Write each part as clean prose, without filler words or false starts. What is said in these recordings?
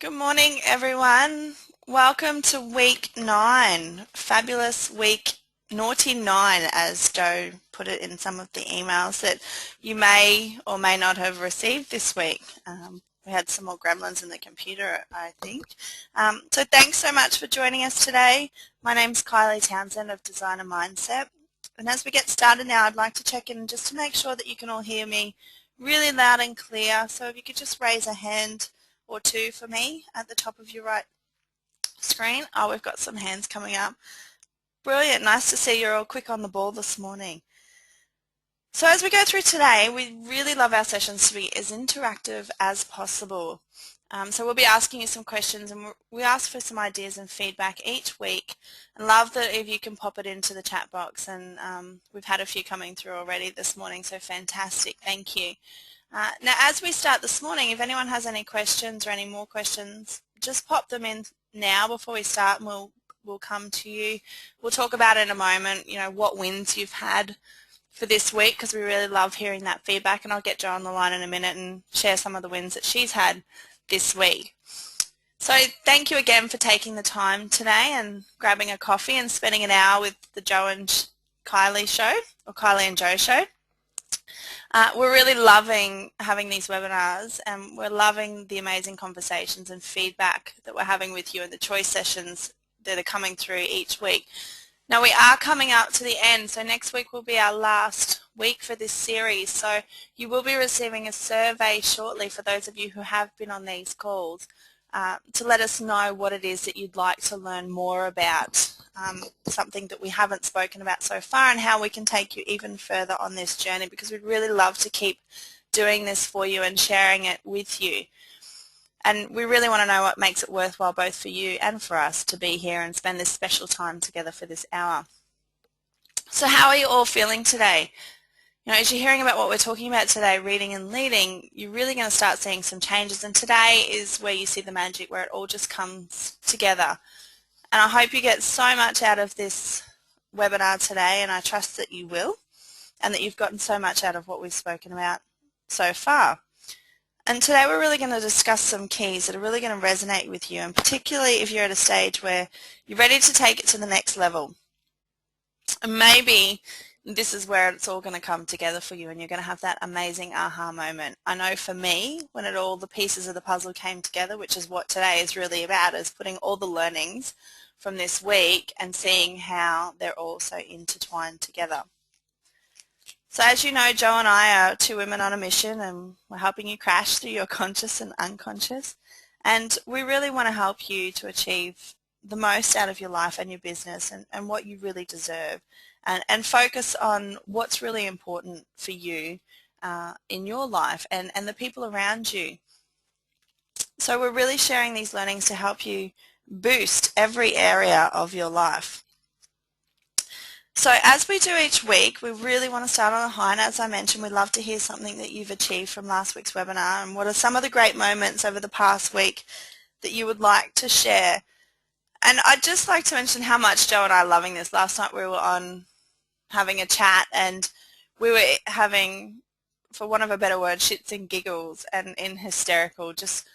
Good morning, everyone. Welcome to week 9. Fabulous week, naughty 9, as Joe put it in some of the emails that you may or may not have received this week. We had some more gremlins in the computer, I think. So thanks so much for joining us today. My name's Kylie Townsend of Designer Mindset. And as we get started now, I'd like to check in just to make sure that you can all hear me really loud and clear. So if you could just raise a hand or two for me at the top of your right screen. Oh, we've got some hands coming up. Brilliant. Nice to see you're all quick on the ball this morning. So as we go through today, we really love our sessions to be as interactive as possible. So we'll be asking you some questions, and we ask for some ideas and feedback each week, and love that if you can pop it into the chat box, and we've had a few coming through already this morning, so fantastic. Thank you. Now, as we start this morning, if anyone has any questions or any more questions, just pop them in now before we start, and we'll come to you. We'll talk about in a moment, what wins you've had for this week, because we really love hearing that feedback, and I'll get Jo on the line in a minute and share some of the wins that she's had this week. So thank you again for taking the time today and grabbing a coffee and spending an hour with the Joe and Kylie show, or Kylie and Joe show. We're really loving having these webinars, and we're loving the amazing conversations and feedback that we're having with you and the choice sessions that are coming through each week. Now, we are coming up to the end, so next week will be our last week for this series. So you will be receiving a survey shortly for those of you who have been on these calls to let us know what it is that you'd like to learn more about, something that we haven't spoken about so far, and how we can take you even further on this journey, because we'd really love to keep doing this for you and sharing it with you. And we really want to know what makes it worthwhile both for you and for us to be here and spend this special time together for this hour. So how are you all feeling today? As you're hearing about what we're talking about today, reading and leading, you're really going to start seeing some changes. And today is where you see the magic, where it all just comes together. And I hope you get so much out of this webinar today, and I trust that you will, and that you've gotten so much out of what we've spoken about so far. And today we're really going to discuss some keys that are really going to resonate with you, and particularly if you're at a stage where you're ready to take it to the next level. And maybe this is where it's all going to come together for you, and you're going to have that amazing aha moment. I know for me, when all the pieces of the puzzle came together, which is what today is really about, is putting all the learnings from this week and seeing how they're all so intertwined together. So as you know, Jo and I are two women on a mission, and we're helping you crash through your conscious and unconscious. And we really want to help you to achieve the most out of your life and your business, and what you really deserve, and focus on what's really important for you in your life and the people around you. So we're really sharing these learnings to help you boost every area of your life. So as we do each week, we really want to start on a high, and as I mentioned, we'd love to hear something that you've achieved from last week's webinar, and what are some of the great moments over the past week that you would like to share. And I'd just like to mention how much Jo and I are loving this. Last night we were on having a chat, and we were having, for want of a better word, shits and giggles and in hysterical, just,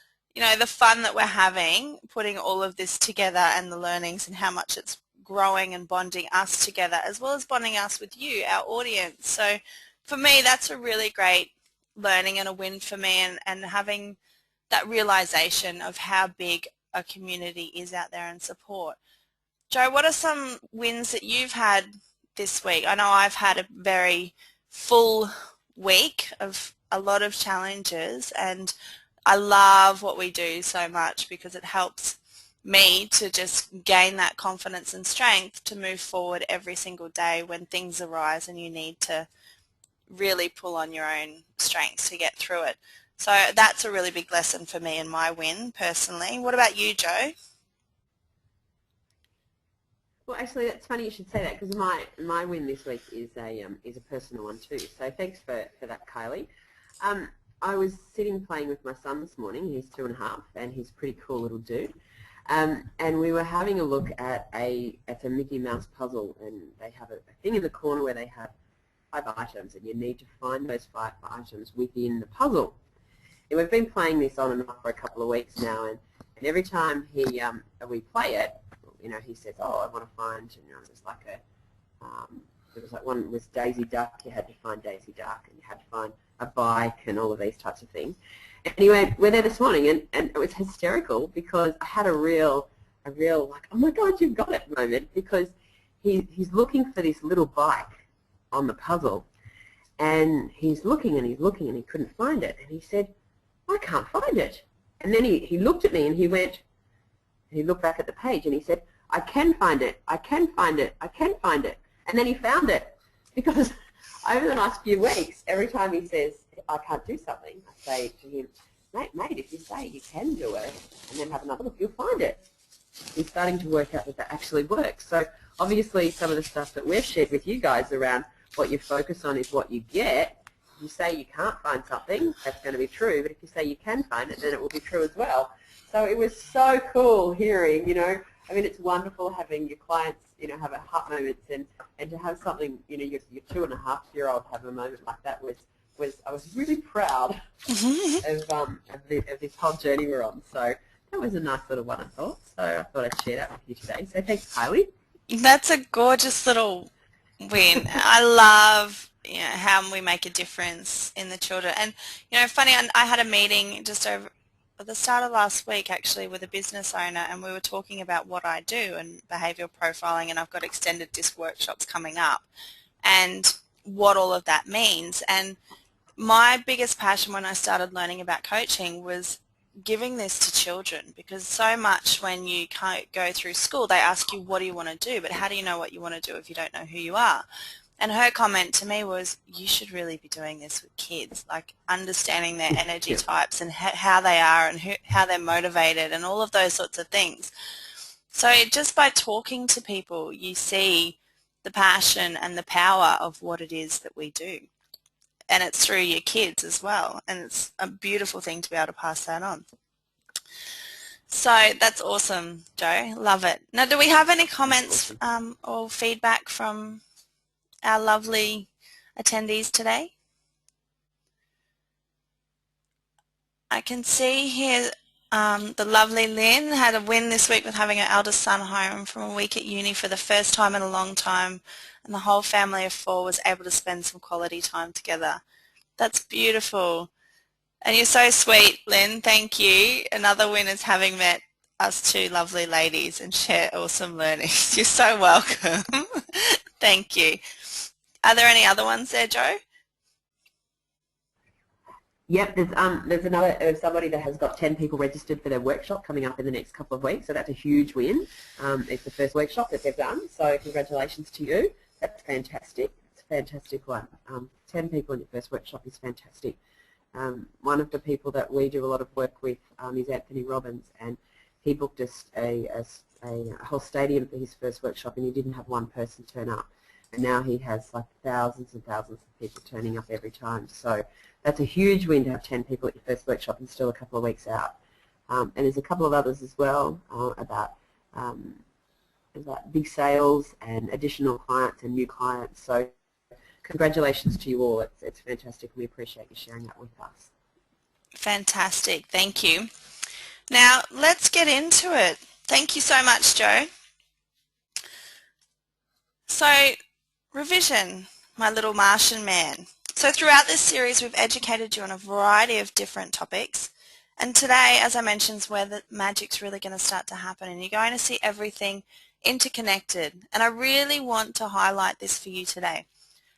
the fun that we're having, putting all of this together and the learnings, and how much it's growing and bonding us together, as well as bonding us with you, our audience. So for me, that's a really great learning and a win for me, and having that realization of how big a community is out there and support. Jo, what are some wins that you've had this week? I know I've had a very full week of a lot of challenges, and I love what we do so much, because it helps me to just gain that confidence and strength to move forward every single day when things arise and you need to really pull on your own strengths to get through it. So that's a really big lesson for me and my win personally. What about you, Jo? Well, actually, that's funny you should say that, because my win this week is a personal one too. So thanks for that, Kylie. I was sitting playing with my son this morning. He's 2.5, and he's a pretty cool little dude. And we were having a look at a Mickey Mouse puzzle, and they have a thing in the corner where they have 5 items, and you need to find those 5 items within the puzzle. And we've been playing this on and off for a couple of weeks now, and And every time we play it, he says, "Oh, I want to find," there's like there was like one was Daisy Duck. You had to find Daisy Duck, and you had to find a bike, and all of these types of things. And anyway, we're there this morning, and it was hysterical because I had a real like, oh my God, you've got it moment, because he's looking for this little bike on the puzzle, and he's looking and he's looking and he couldn't find it, and he said, "I can't find it." And then he looked at me and he looked back at the page and he said, "I can find it, I can find it, I can find it." And then he found it, because over the last few weeks, every time he says, "I can't do something," I say to him, mate, if you say you can do it and then have another look, you'll find it. He's starting to work out that actually works. So obviously some of the stuff that we've shared with you guys around what you focus on is what you get. If you say you can't find something, that's going to be true. But if you say you can find it, then it will be true as well. So it was so cool hearing, I mean, it's wonderful having your clients, have aha moments, and to have something, your 2.5-year-old have a moment like that was I was really proud of this whole journey we're on. So that was a nice little one, I thought. So I thought I'd share that with you today. So thanks, Kylie. That's a gorgeous little win. I love how we make a difference in the children. And funny, I had a meeting just over at the start of last week actually with a business owner, and we were talking about what I do and behavioural profiling, and I've got extended disc workshops coming up and what all of that means. And my biggest passion when I started learning about coaching was giving this to children, because so much when you go through school they ask you, what do you want to do, but how do you know what you want to do if you don't know who you are? And her comment to me was, you should really be doing this with kids, like understanding their energy Yeah. types and how they are and how they're motivated and all of those sorts of things. So just by talking to people you see the passion and the power of what it is that we do, and it's through your kids as well, and it's a beautiful thing to be able to pass that on. So that's awesome, Joe. Love it. Now, do we have any comments or feedback from our lovely attendees today? I can see here the lovely Lynn had a win this week with having her eldest son home from a week at uni for the first time in a long time, and the whole family of 4 was able to spend some quality time together. That's beautiful. And you're so sweet, Lynn. Thank you. Another win is having met us 2 lovely ladies and share awesome learnings. You're so welcome. Thank you. Are there any other ones there, Joe? Yep, there's somebody that has got 10 people registered for their workshop coming up in the next couple of weeks, so that's a huge win. It's the first workshop that they've done, so congratulations to you. That's fantastic. It's a fantastic one. 10 people in your first workshop is fantastic. One of the people that we do a lot of work with is Anthony Robbins, and he booked us a whole stadium for his first workshop, and he didn't have one person turn up. And now he has like thousands and thousands of people turning up every time. So that's a huge win to have 10 people at your first workshop and still a couple of weeks out. And there's a couple of others as well about big sales and additional clients and new clients. So congratulations to you all. It's fantastic. We appreciate you sharing that with us. Fantastic. Thank you. Now, let's get into it. Thank you so much, Joe. So, revision, my little Martian man. So throughout this series, we've educated you on a variety of different topics. And today, as I mentioned, is where the magic's really going to start to happen, and you're going to see everything interconnected. And I really want to highlight this for you today.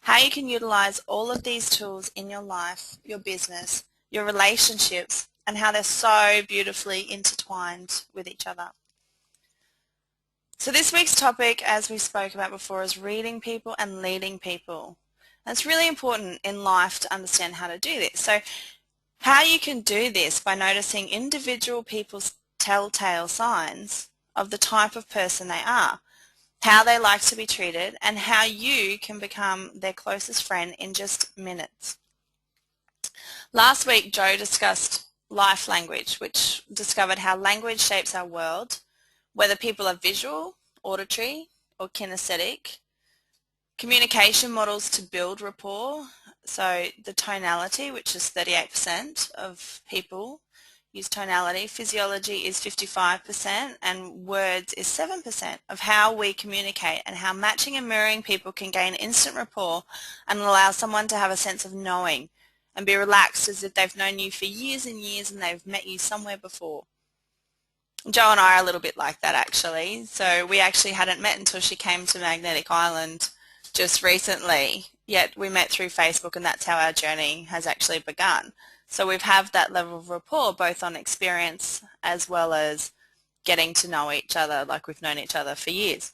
How you can utilize all of these tools in your life, your business, your relationships, and how they're so beautifully intertwined with each other. So this week's topic, as we spoke about before, is reading people and leading people. And it's really important in life to understand how to do this. So how you can do this by noticing individual people's telltale signs of the type of person they are, how they like to be treated, and how you can become their closest friend in just minutes. Last week, Joe discussed life language, which discovered how language shapes our world, whether people are visual, auditory, or kinesthetic. Communication models to build rapport, so the tonality, which is 38% of people use tonality. Physiology is 55% and words is 7% of how we communicate, and how matching and mirroring people can gain instant rapport and allow someone to have a sense of knowing and be relaxed as if they've known you for years and years and they've met you somewhere before. Joe and I are a little bit like that, actually. So we actually hadn't met until she came to Magnetic Island just recently, yet we met through Facebook, and that's how our journey has actually begun. So we've had that level of rapport both on experience as well as getting to know each other like we've known each other for years.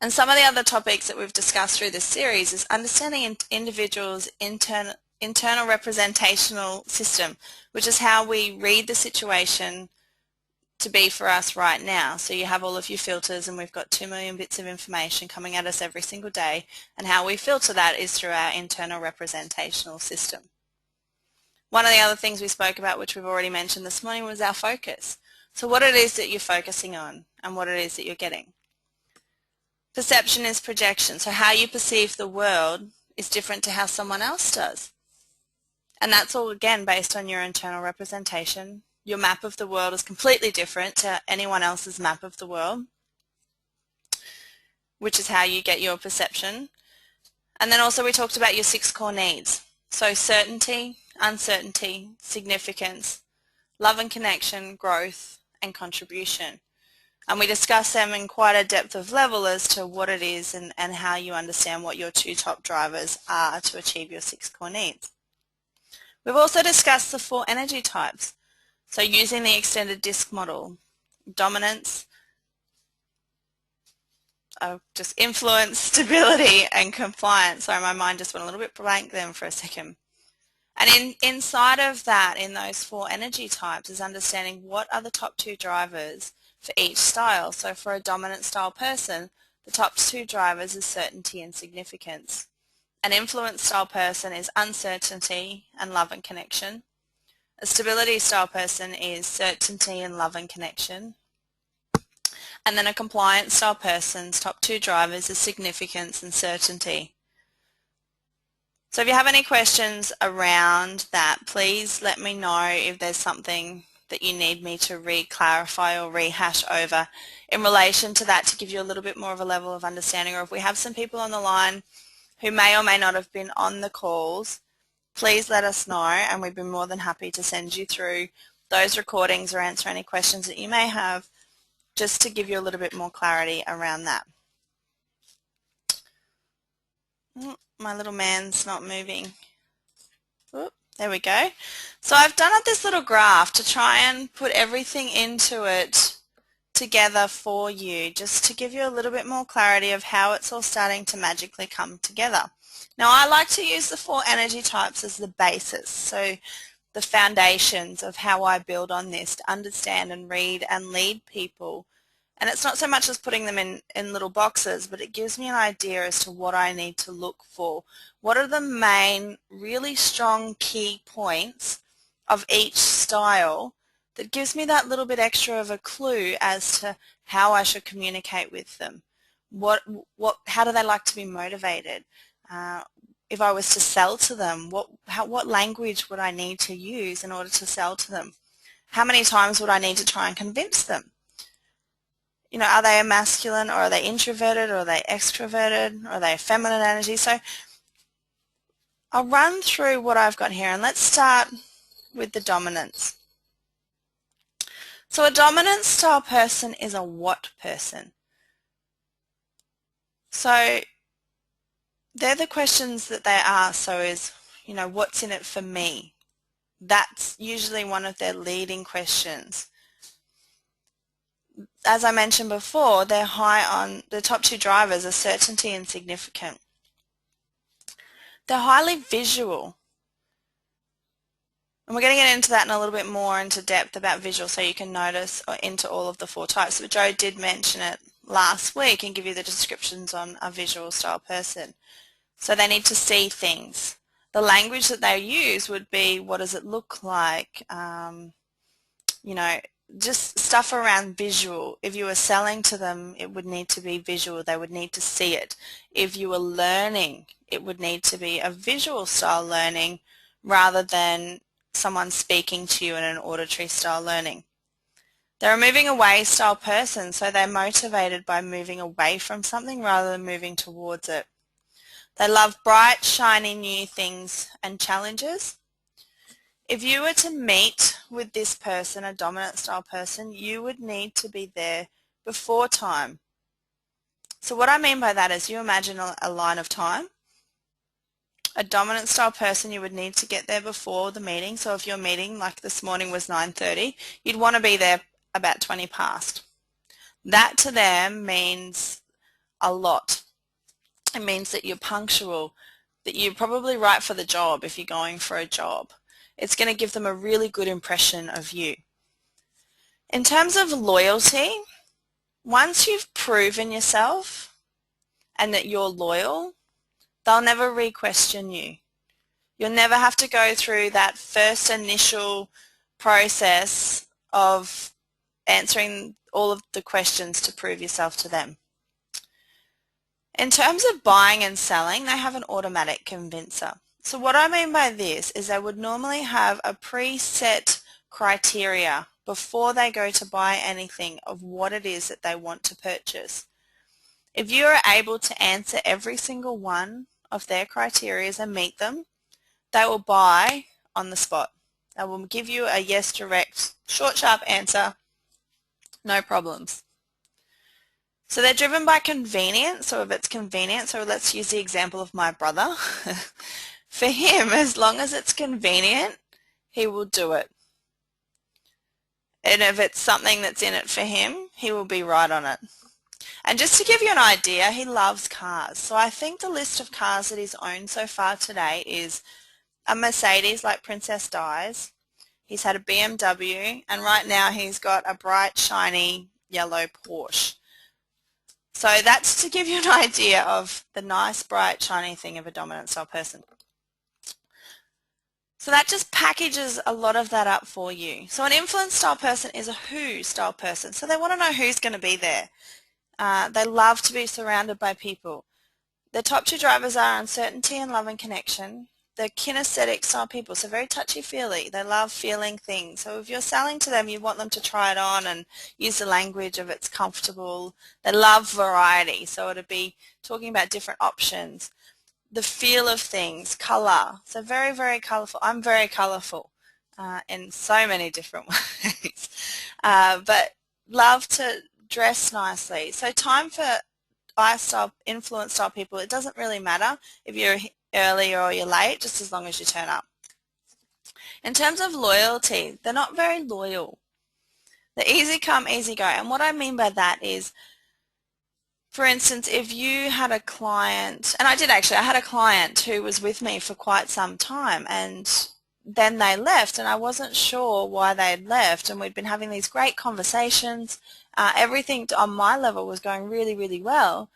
And some of the other topics that we've discussed through this series is understanding an individual's internal representational system, which is how we read the situation to be for us right now. So you have all of your filters, and we've got 2 million bits of information coming at us every single day, and how we filter that is through our internal representational system. One of the other things we spoke about, which we've already mentioned this morning, was our focus. So what it is that you're focusing on and what it is that you're getting. Perception is projection, so how you perceive the world is different to how someone else does. And that's all, again, based on your internal representation. Your map of the world is completely different to anyone else's map of the world, which is how you get your perception. And then also we talked about your 6 core needs. So certainty, uncertainty, significance, love and connection, growth, and contribution. And we discussed them in quite a depth of level as to what it is and how you understand what your 2 top drivers are to achieve your 6 core needs. We've also discussed the 4 energy types. So using the extended disc model, dominance, just influence, stability, and compliance. Sorry, my mind just went a little bit blank then for a second. And inside of that, in those 4 energy types, is understanding what are the top 2 drivers for each style. So for a dominant style person, the top 2 drivers is certainty and significance. An influence style person is uncertainty and love and connection. A stability style person is certainty and love and connection. And then a compliance style person's top 2 drivers is significance and certainty. So if you have any questions around that, please let me know if there's something that you need me to re-clarify or rehash over in relation to that, to give you a little bit more of a level of understanding. Or if we have some people on the line who may or may not have been on the calls, please let us know, and we'd be more than happy to send you through those recordings or answer any questions that you may have, just to give you a little bit more clarity around that. My little man's not moving. Oop, there we go. So I've done this little graph to try and put everything into it together for you, just to give you a little bit more clarity of how it's all starting to magically come together. Now, I like to use the 4 energy types as the basis, so the foundations of how I build on this to understand and read and lead people. And it's not so much as putting them in little boxes, but it gives me an idea as to what I need to look for. What are the main, really strong key points of each style that gives me that little bit extra of a clue as to how I should communicate with them? How do they like to be motivated? If I was to sell to them, what language would I need to use in order to sell to them? How many times would I need to try and convince them? You know, are they a masculine, or are they introverted, or are they extroverted, or are they a feminine energy? So I'll run through what I've got here, and let's start with the dominance. So a dominant style person is a what person? So they're the questions that they ask. So is, you know, what's in it for me? That's usually one of their leading questions. As I mentioned before, they're high on the top 2 drivers are certainty and significant. They're highly visual. And we're going to get into that in a little bit more into depth about visual, so you can notice into all of the 4 types. But Joe did mention it last week and give you the descriptions on a visual style person. So they need to see things. The language that they use would be, what does it look like? You know, just stuff around visual. If you were selling to them, it would need to be visual. They would need to see it. If you were learning, it would need to be a visual style learning rather than someone speaking to you in an auditory style learning. They're a moving away style person, so they're motivated by moving away from something rather than moving towards it. They love bright, shiny new things and challenges. If you were to meet with this person, a dominant style person, you would need to be there before time. So what I mean by that is you imagine a line of time. A dominant style person, you would need to get there before the meeting. So if your meeting, like this morning, was 9:30, you'd want to be there about 20 past. That to them means a lot. It means that you're punctual, that you're probably right for the job if you're going for a job. It's going to give them a really good impression of you. In terms of loyalty, once you've proven yourself and that you're loyal, they'll never re-question you. You'll never have to go through that first initial process of answering all of the questions to prove yourself to them. In terms of buying and selling, they have an automatic convincer. So what I mean by this is they would normally have a preset criteria before they go to buy anything of what it is that they want to purchase. If you are able to answer every single one of their criteria and meet them, they will buy on the spot. They will give you a yes direct, short, sharp answer, no problems. So they're driven by convenience, so if it's convenient, so let's use the example of my brother. For him, as long as it's convenient, he will do it. And if it's something that's in it for him, he will be right on it. And just to give you an idea, he loves cars. So I think the list of cars that he's owned so far today is a Mercedes like Princess Di's. He's had a BMW, and right now he's got a bright, shiny, yellow Porsche. So that's to give you an idea of the nice, bright, shiny thing of a dominant style person. So that just packages a lot of that up for you. So an influence style person is a who style person. So they want to know who's going to be there. They love to be surrounded by people. The top two drivers are uncertainty and love and connection. They're kinesthetic style people, so very touchy-feely. They love feeling things. So if you're selling to them, you want them to try it on and use the language of it's comfortable. They love variety, so it'll be talking about different options. The feel of things, colour. So very, very colourful. I'm very colourful in so many different ways. But love to dress nicely. So time for I-style, influence style people, it doesn't really matter if you're early or you're late, just as long as you turn up. In terms of loyalty, they're not very loyal. They're easy come, easy go. And what I mean by that is, for instance, if you had a client, and I had a client who was with me for quite some time, and then they left, and I wasn't sure why they'd left, and we'd been having these great conversations. Everything on my level was going really, really well.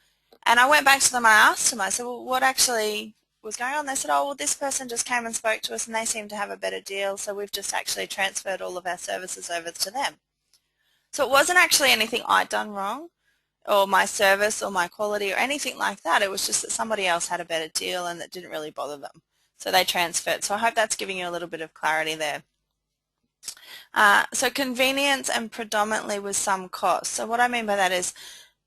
And I went back to them and I asked them, I said, well, what actually was going on? They said, oh, well, this person just came and spoke to us and they seem to have a better deal, so we've just actually transferred all of our services over to them. So it wasn't actually anything I'd done wrong, or my service or my quality or anything like that. It was just that somebody else had a better deal and that didn't really bother them. So they transferred. So I hope that's giving you a little bit of clarity there. So convenience and predominantly with some cost. So what I mean by that is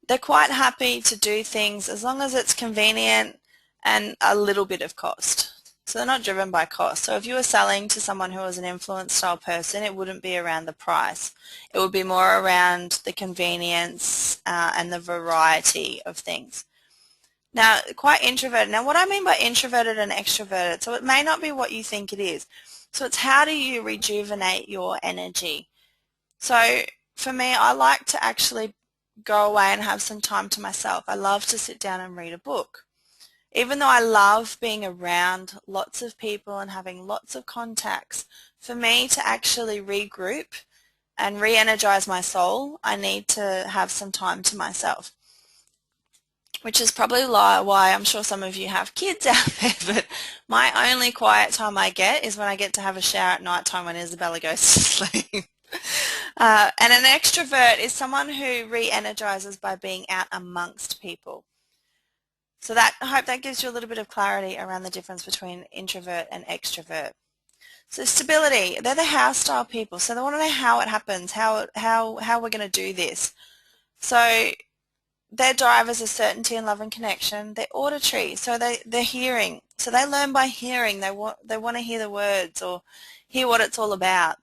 they're quite happy to do things as long as it's convenient and a little bit of cost. So they're not driven by cost. So if you were selling to someone who was an influence style person, it wouldn't be around the price. It would be more around the convenience and the variety of things. Now, quite introverted. Now, what I mean by introverted and extroverted, so it may not be what you think it is. So it's how do you rejuvenate your energy? So for me, I like to actually go away and have some time to myself. I love to sit down and read a book. Even though I love being around lots of people and having lots of contacts, for me to actually regroup and re-energize my soul, I need to have some time to myself. Which is probably why I'm sure some of you have kids out there, but my only quiet time I get is when I get to have a shower at night time when Isabella goes to sleep. And an extrovert is someone who re-energizes by being out amongst people. So I hope that gives you a little bit of clarity around the difference between introvert and extrovert. So stability, they're the how style people. So they want to know how it happens, how we're going to do this. So their drivers are certainty and love and connection. They're auditory, so they're hearing. So they learn by hearing. They want to hear the words or hear what it's all about.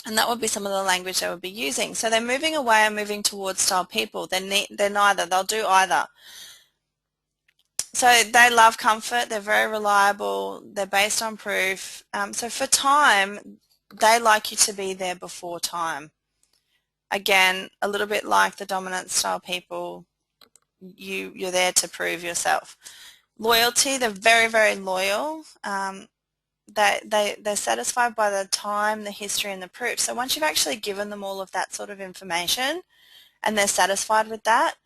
And that would be some of the language they would be using. So they're moving away and moving towards style people. They're neither. They'll do either. So they love comfort. They're very reliable. They're based on proof. So for time, they like you to be there before time. Again, a little bit like the dominant style people, you're there to prove yourself. Loyalty, they're very, very loyal. They're satisfied by the time, the history, and the proof. So once you've actually given them all of that sort of information and they're satisfied with that,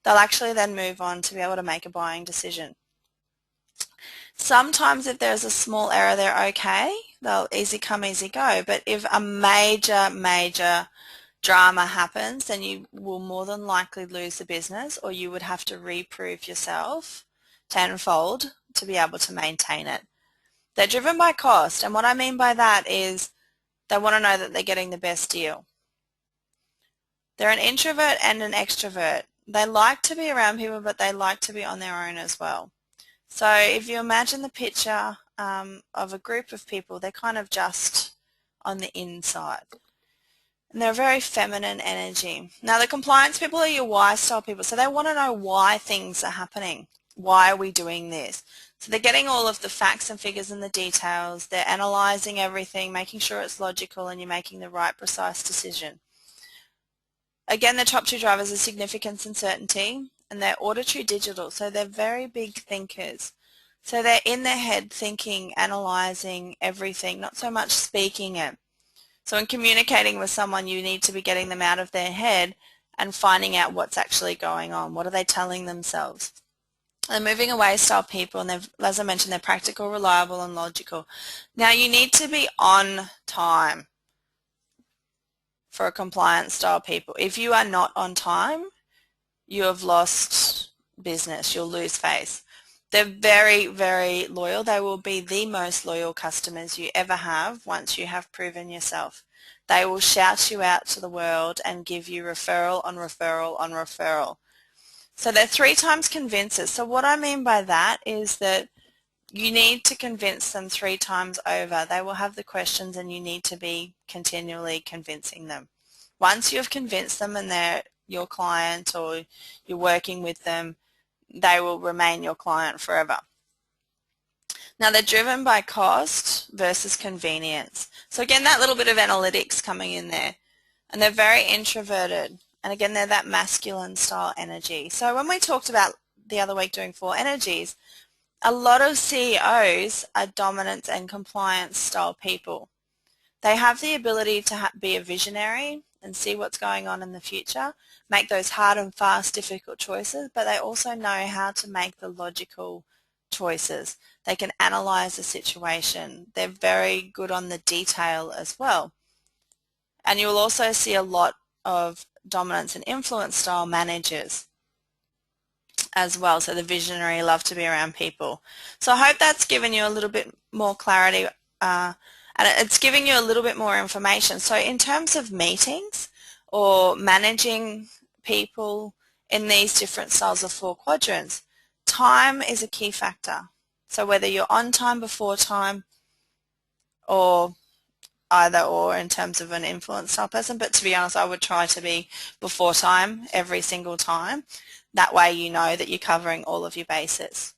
they'll actually then move on to be able to make a buying decision. Sometimes if there's a small error, they're okay. They'll easy come, easy go. But if a major drama happens, then you will more than likely lose the business, or you would have to reprove yourself tenfold to be able to maintain it. They're driven by cost, and what I mean by that is they want to know that they're getting the best deal. They're an introvert and an extrovert. They like to be around people, but they like to be on their own as well. So if you imagine the picture of a group of people, they're kind of just on the inside. And they're very feminine energy. Now the compliance people are your why style people. So they want to know why things are happening. Why are we doing this? So they're getting all of the facts and figures and the details. They're analyzing everything, making sure it's logical and you're making the right precise decision. Again, the top two drivers are significance and certainty, and they're auditory digital, so they're very big thinkers. So they're in their head thinking, analyzing everything, not so much speaking it. So in communicating with someone, you need to be getting them out of their head and finding out what's actually going on. What are they telling themselves? They're moving away style people, and as I mentioned, they're practical, reliable, and logical. Now you need to be on time for a compliance style people. If you are not on time, you have lost business. You'll lose face. They're very, very loyal. They will be the most loyal customers you ever have once you have proven yourself. They will shout you out to the world and give you referral on referral on referral. So they're 3 times convincers. So what I mean by that is that you need to convince them 3 times over. They will have the questions and you need to be continually convincing them. Once you've convinced them and they're your client or you're working with them, they will remain your client forever. Now they're driven by cost versus convenience. So again, that little bit of analytics coming in there. And they're very introverted. And again, they're that masculine style energy. So when we talked about the other week doing 4 energies, a lot of CEOs are dominance and compliance style people. They have the ability to be a visionary and see what's going on in the future, make those hard and fast difficult choices, but they also know how to make the logical choices. They can analyze the situation. They're very good on the detail as well. And you'll also see a lot of dominance and influence style managers as well. So the visionary love to be around people. So I hope that's given you a little bit more clarity and it's giving you a little bit more information. So in terms of meetings or managing people in these different styles of 4 quadrants, time is a key factor. So whether you're on time, before time, or either or in terms of an influence style person, but to be honest, I would try to be before time every single time. That way you know that you're covering all of your bases.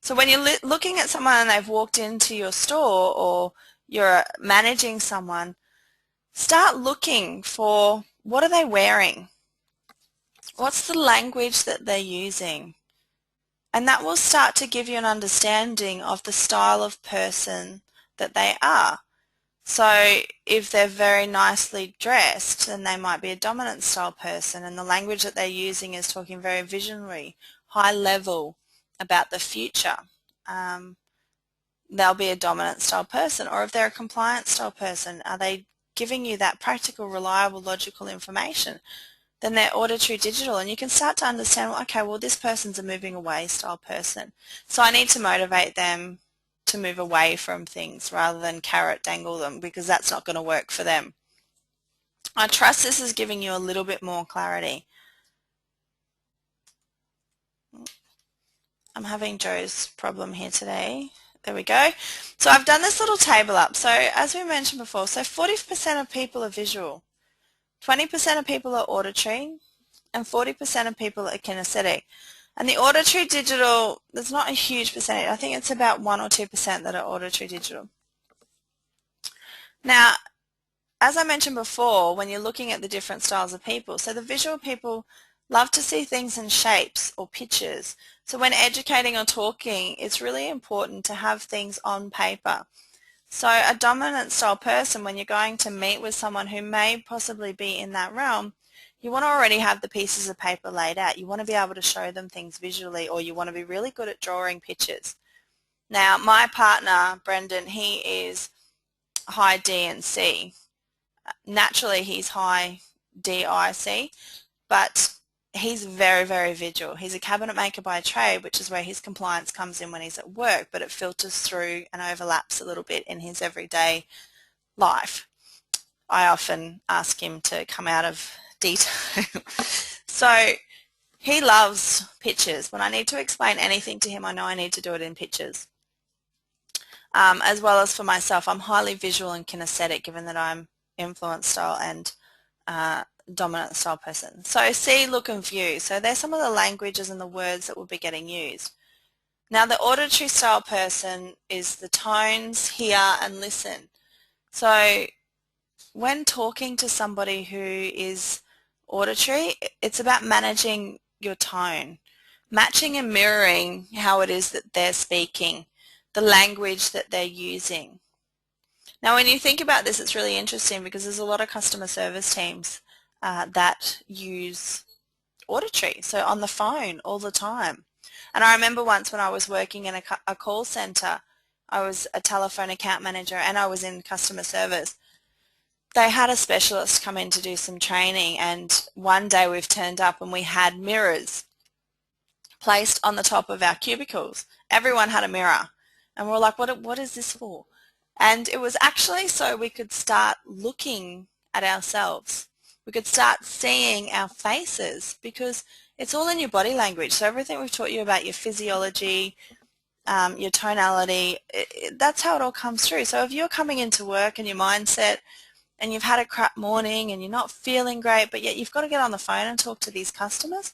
So when you're looking at someone and they've walked into your store or you're managing someone, start looking for what are they wearing? What's the language that they're using? And that will start to give you an understanding of the style of person that they are. So if they're very nicely dressed, then they might be a dominant style person, and the language that they're using is talking very visionary, high level about the future. They'll be a dominant style person. Or if they're a compliance style person, are they giving you that practical, reliable, logical information? Then they're auditory digital, and you can start to understand, well, okay, well, this person's a moving away style person. So I need to motivate them to move away from things rather than carrot dangle them, because that's not going to work for them. I trust this is giving you a little bit more clarity. I'm having Joe's problem here today. There we go. So I've done this little table up. So as we mentioned before, so 40% of people are visual, 20% of people are auditory, and 40% of people are kinesthetic. And the auditory digital, there's not a huge percentage. I think it's about 1 or 2% that are auditory digital. Now, as I mentioned before, when you're looking at the different styles of people, so the visual people love to see things in shapes or pictures. So when educating or talking, it's really important to have things on paper. So a dominant style person, when you're going to meet with someone who may possibly be in that realm, you want to already have the pieces of paper laid out. You want to be able to show them things visually, or you want to be really good at drawing pictures. Now, my partner, Brendan, he is high D and C. Naturally, he's high DIC, but he's very, very visual. He's a cabinet maker by trade, which is where his compliance comes in when he's at work, but it filters through and overlaps a little bit in his everyday life. I often ask him to come out of detail. So he loves pictures. When I need to explain anything to him, I know I need to do it in pictures. As well as for myself, I'm highly visual and kinesthetic, given that I'm influence style and dominant style person. So see, look and view. So there's some of the languages and the words that will be getting used. Now the auditory style person is the tones, hear and listen. So when talking to somebody who is auditory, it's about managing your tone, matching and mirroring how it is that they're speaking, the language that they're using. Now when you think about this, it's really interesting because there's a lot of customer service teams that use auditory, so on the phone all the time. And I remember once when I was working in a call center, I was a telephone account manager and I was in customer service. They had a specialist come in to do some training, and one day we've turned up and we had mirrors placed on the top of our cubicles. Everyone had a mirror. And we're like, what is this for? And it was actually so we could start looking at ourselves. We could start seeing our faces, because it's all in your body language. So everything we've taught you about your physiology, your tonality, that's how it all comes through. So if you're coming into work and your mindset and you've had a crap morning and you're not feeling great, but yet you've got to get on the phone and talk to these customers,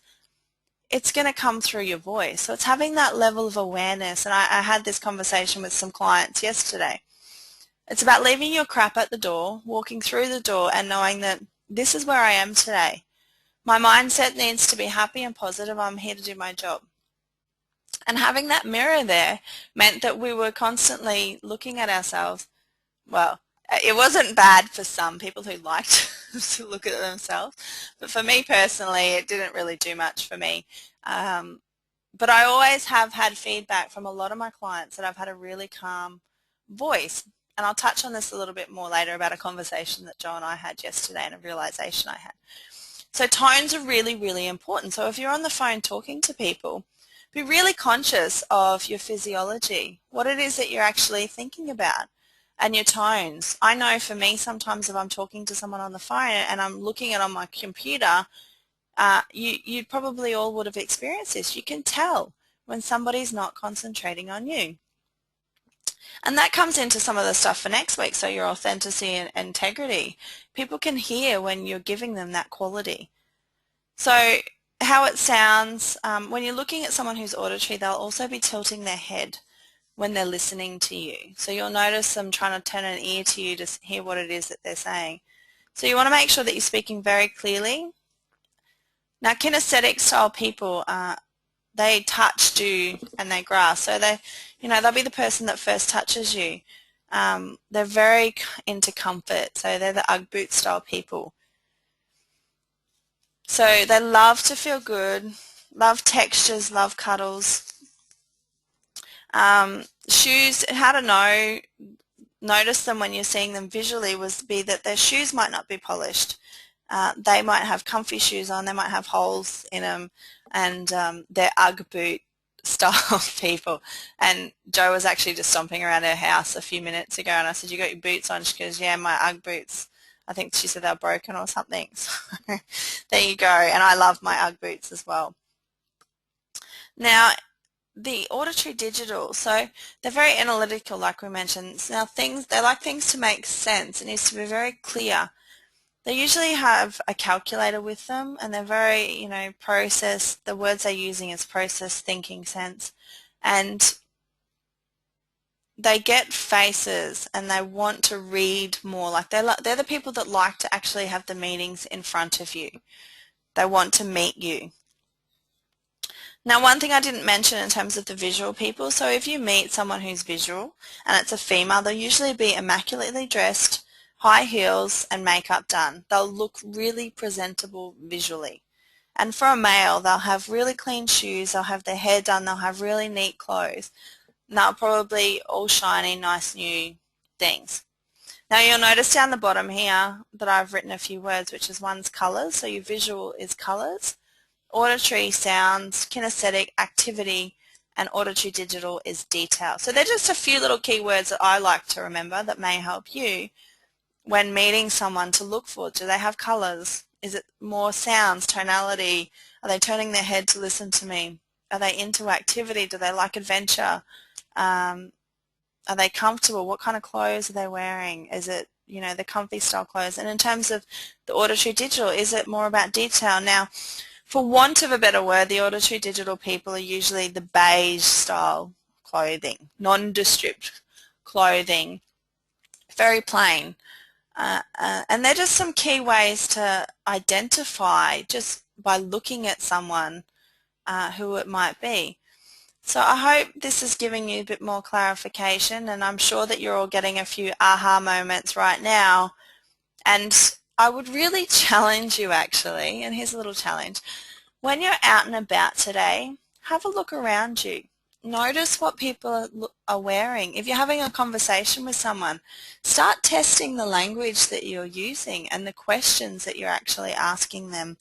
it's going to come through your voice. So it's having that level of awareness. And I had this conversation with some clients yesterday. It's about leaving your crap at the door, walking through the door and knowing that this is where I am today. My mindset needs to be happy and positive. I'm here to do my job. And having that mirror there meant that we were constantly looking at ourselves. Well, it wasn't bad for some people who liked to look at themselves, but for me personally, it didn't really do much for me. But I always have had feedback from a lot of my clients that I've had a really calm voice. And I'll touch on this a little bit more later about a conversation that Joe and I had yesterday and a realization I had. So tones are really, really important. So if you're on the phone talking to people, be really conscious of your physiology, what it is that you're actually thinking about, and your tones. I know for me, sometimes if I'm talking to someone on the phone and I'm looking at it on my computer, you probably all would have experienced this. You can tell when somebody's not concentrating on you. And that comes into some of the stuff for next week, so your authenticity and integrity. People can hear when you're giving them that quality. So how it sounds, when you're looking at someone who's auditory, they'll also be tilting their head when they're listening to you. So you'll notice them trying to turn an ear to you to hear what it is that they're saying. So you want to make sure that you're speaking very clearly. Now kinesthetic style people, they touch, do, and they grasp. So they'll be the person that first touches you. They're very into comfort, so they're the Ugg boot style people. So they love to feel good, love textures, love cuddles. Shoes, how to notice them when you're seeing them visually would be that their shoes might not be polished. They might have comfy shoes on, they might have holes in them, and their Ugg boot style people. And Joe was actually just stomping around her house a few minutes ago, and I said, "You got your boots on?" She goes, "Yeah, my Ugg boots." I think she said they were broken or something. So there you go. And I love my Ugg boots as well. Now, the auditory digital, so they're very analytical, like we mentioned. Now, they like things to make sense. It needs to be very clear. They usually have a calculator with them, and they're very, the words they're using is process, thinking, sense, and they get faces and they want to read more. Like they're the people that like to actually have the meetings in front of you. They want to meet you. Now, one thing I didn't mention in terms of the visual people, so if you meet someone who's visual and it's a female, they'll usually be immaculately dressed, high heels and makeup done. They'll look really presentable visually. And for a male, they'll have really clean shoes, they'll have their hair done, they'll have really neat clothes. And they'll probably all shiny, nice new things. Now you'll notice down the bottom here that I've written a few words, which is one's colours, so your visual is colours. Auditory, sounds, kinesthetic, activity, and auditory digital is detail. So they're just a few little keywords that I like to remember that may help you when meeting someone to look for. Do they have colours? Is it more sounds, tonality? Are they turning their head to listen to me? Are they into activity? Do they like adventure? Are they comfortable? What kind of clothes are they wearing? Is it, the comfy style clothes? And in terms of the auditory digital, is it more about detail? Now, for want of a better word, the auditory digital people are usually the beige style clothing, nondescript clothing, very plain. And they're just some key ways to identify just by looking at someone who it might be. So I hope this is giving you a bit more clarification, and I'm sure that you're all getting a few aha moments right now. And I would really challenge you actually, and here's a little challenge. When you're out and about today, have a look around you. Notice what people are wearing. If you're having a conversation with someone, start testing the language that you're using and the questions that you're actually asking them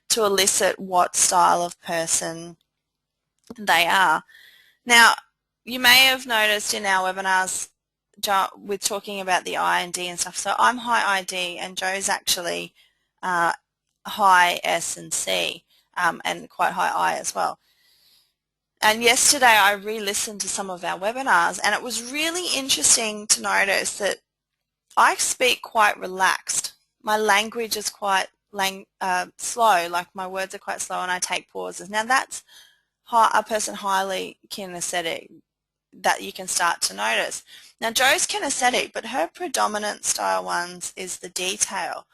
to elicit what style of person they are. Now, you may have noticed in our webinars with talking about the I and D and stuff. So I'm high ID and Joe's actually high S and C. And quite high I as well. And yesterday I re-listened to some of our webinars, and it was really interesting to notice that I speak quite relaxed. My language is quite slow, like my words are quite slow and I take pauses. Now that's a person highly kinesthetic that you can start to notice. Now Joe's kinesthetic, but her predominant style ones is the detail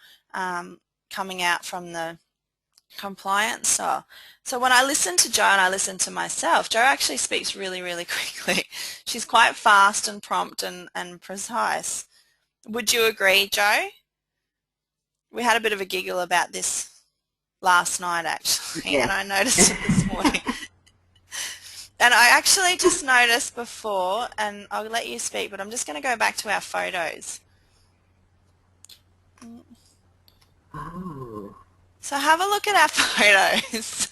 coming out from the compliance style. So when I listen to Joe and I listen to myself, Joe actually speaks really, really quickly. She's quite fast and prompt and precise. Would you agree, Joe? We had a bit of a giggle about this last night actually, Yeah. and I noticed it this morning. And I actually just noticed before, and I'll let you speak, but I'm just going to go back to our photos. Oh. So have a look at our photos.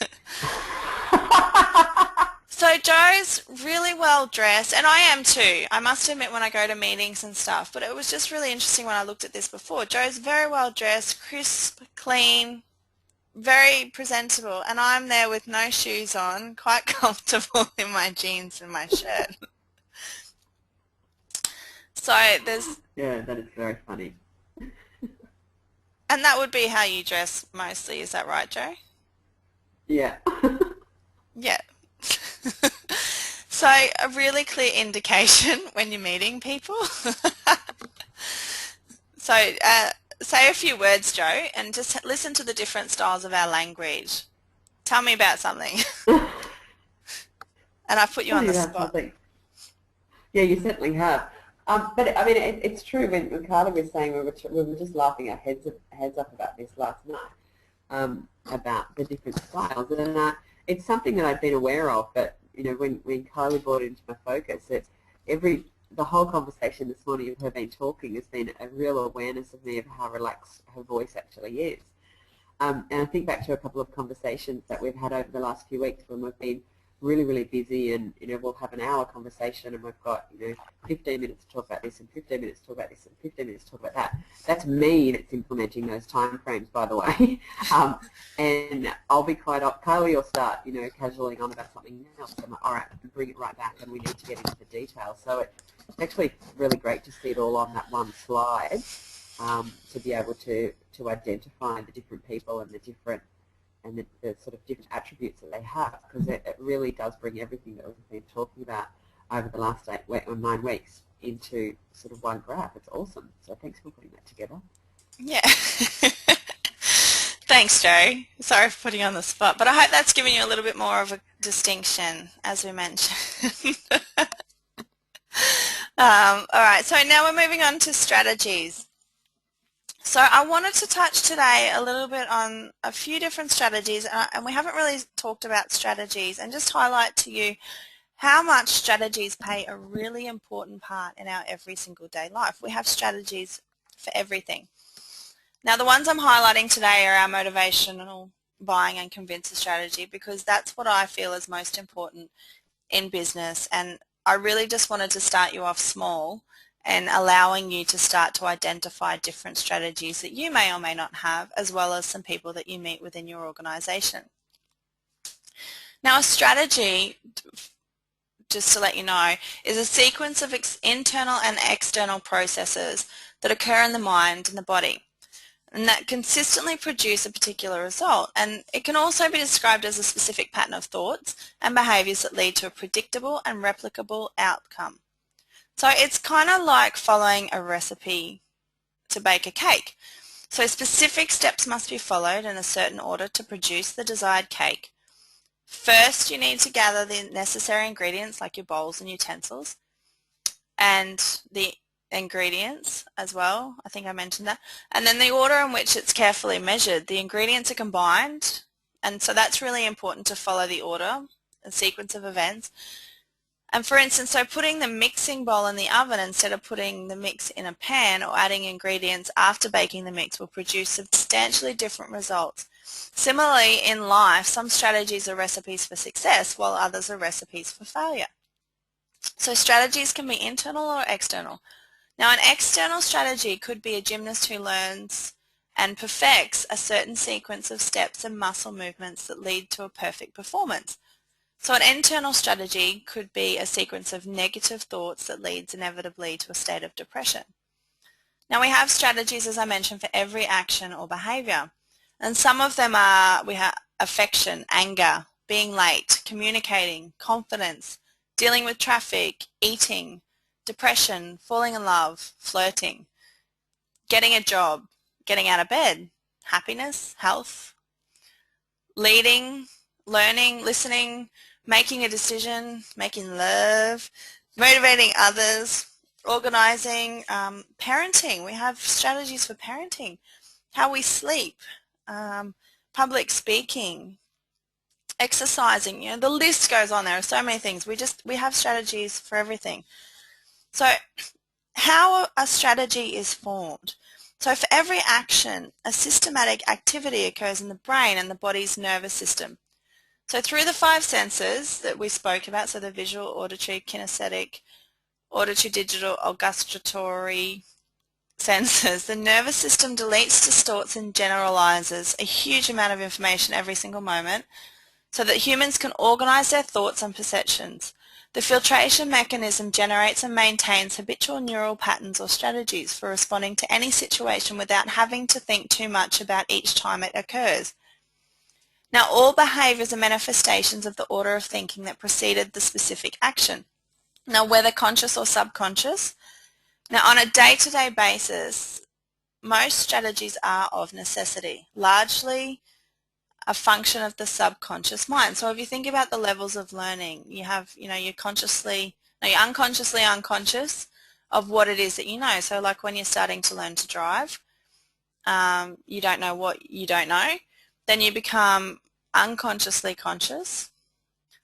So Joe's really well dressed, and I am too. I must admit when I go to meetings and stuff, but it was just really interesting when I looked at this before. Joe's very well dressed, crisp, clean, very presentable, and I'm there with no shoes on, quite comfortable in my jeans and my shirt. So there's... Yeah, that is very funny. And that would be how you dress mostly, is that right, Joe? Yeah. Yeah. So a really clear indication when you're meeting people. So say a few words, Joe, and just listen to the different styles of our language. Tell me about something. And I put you Tell on me the about spot. something. Yeah, you certainly have. But I mean, it's true. When Carla was saying we were just laughing our heads up about this last night, about the different styles, and it's something that I've been aware of. But when Kylie brought it into my focus, the whole conversation this morning of her been talking has been a real awareness of me of how relaxed her voice actually is. And I think back to a couple of conversations that we've had over the last few weeks when we've been really, really busy, and we'll have an hour conversation, and we've got 15 minutes to talk about this, and 15 minutes to talk about this, and 15 minutes to talk about that. That's me that's implementing those time frames, by the way. And I'll be Kylie will start, casualing on about something else. I'm like, all right, bring it right back, and we need to get into the details. So it's actually really great to see it all on that one slide, to be able to identify the different people and the different and the sort of different attributes that they have, because it really does bring everything that we've been talking about over the last 9 weeks into sort of one graph. It's awesome. So thanks for putting that together. Yeah. Thanks, Joe. Sorry for putting you on the spot, but I hope that's given you a little bit more of a distinction, as we mentioned. All right, so now we're moving on to strategies. So I wanted to touch today a little bit on a few different strategies, and we haven't really talked about strategies, and just highlight to you how much strategies play a really important part in our every single day life. We have strategies for everything. Now, the ones I'm highlighting today are our motivational buying and convincer strategy, because that's what I feel is most important in business, and I really just wanted to start you off small and allowing you to start to identify different strategies that you may or may not have, as well as some people that you meet within your organization. Now, a strategy, just to let you know, is a sequence of internal and external processes that occur in the mind and the body, and that consistently produce a particular result. And it can also be described as a specific pattern of thoughts and behaviors that lead to a predictable and replicable outcome. So it's kind of like following a recipe to bake a cake. So specific steps must be followed in a certain order to produce the desired cake. First, you need to gather the necessary ingredients, like your bowls and utensils, and the ingredients as well. I think I mentioned that. And then the order in which it's carefully measured. The ingredients are combined, and so that's really important to follow the order, a sequence of events. And for instance, so putting the mixing bowl in the oven instead of putting the mix in a pan, or adding ingredients after baking the mix, will produce substantially different results. Similarly, in life, some strategies are recipes for success, while others are recipes for failure. So strategies can be internal or external. Now, an external strategy could be a gymnast who learns and perfects a certain sequence of steps and muscle movements that lead to a perfect performance. So an internal strategy could be a sequence of negative thoughts that leads inevitably to a state of depression. Now, we have strategies, as I mentioned, for every action or behavior. And some of them are, we have affection, anger, being late, communicating, confidence, dealing with traffic, eating, depression, falling in love, flirting, getting a job, getting out of bed, happiness, health, leading, learning, listening, making a decision, making love, motivating others, organizing, parenting. We have strategies for parenting, how we sleep, public speaking, exercising. The list goes on. There are so many things. We have strategies for everything. So how a strategy is formed. So for every action, a systematic activity occurs in the brain and the body's nervous system. So through the 5 senses that we spoke about, so the visual, auditory, kinesthetic, auditory, digital, gustatory senses, the nervous system deletes, distorts, and generalizes a huge amount of information every single moment so that humans can organize their thoughts and perceptions. The filtration mechanism generates and maintains habitual neural patterns or strategies for responding to any situation without having to think too much about each time it occurs. Now, all behaviors are manifestations of the order of thinking that preceded the specific action. Now, whether conscious or subconscious. Now, on a day-to-day basis, most strategies are of necessity, largely a function of the subconscious mind. So if you think about the levels of learning, you have, you're you're unconsciously unconscious of what it is that you know. So like when you're starting to learn to drive, you don't know what you don't know. Then you become unconsciously conscious,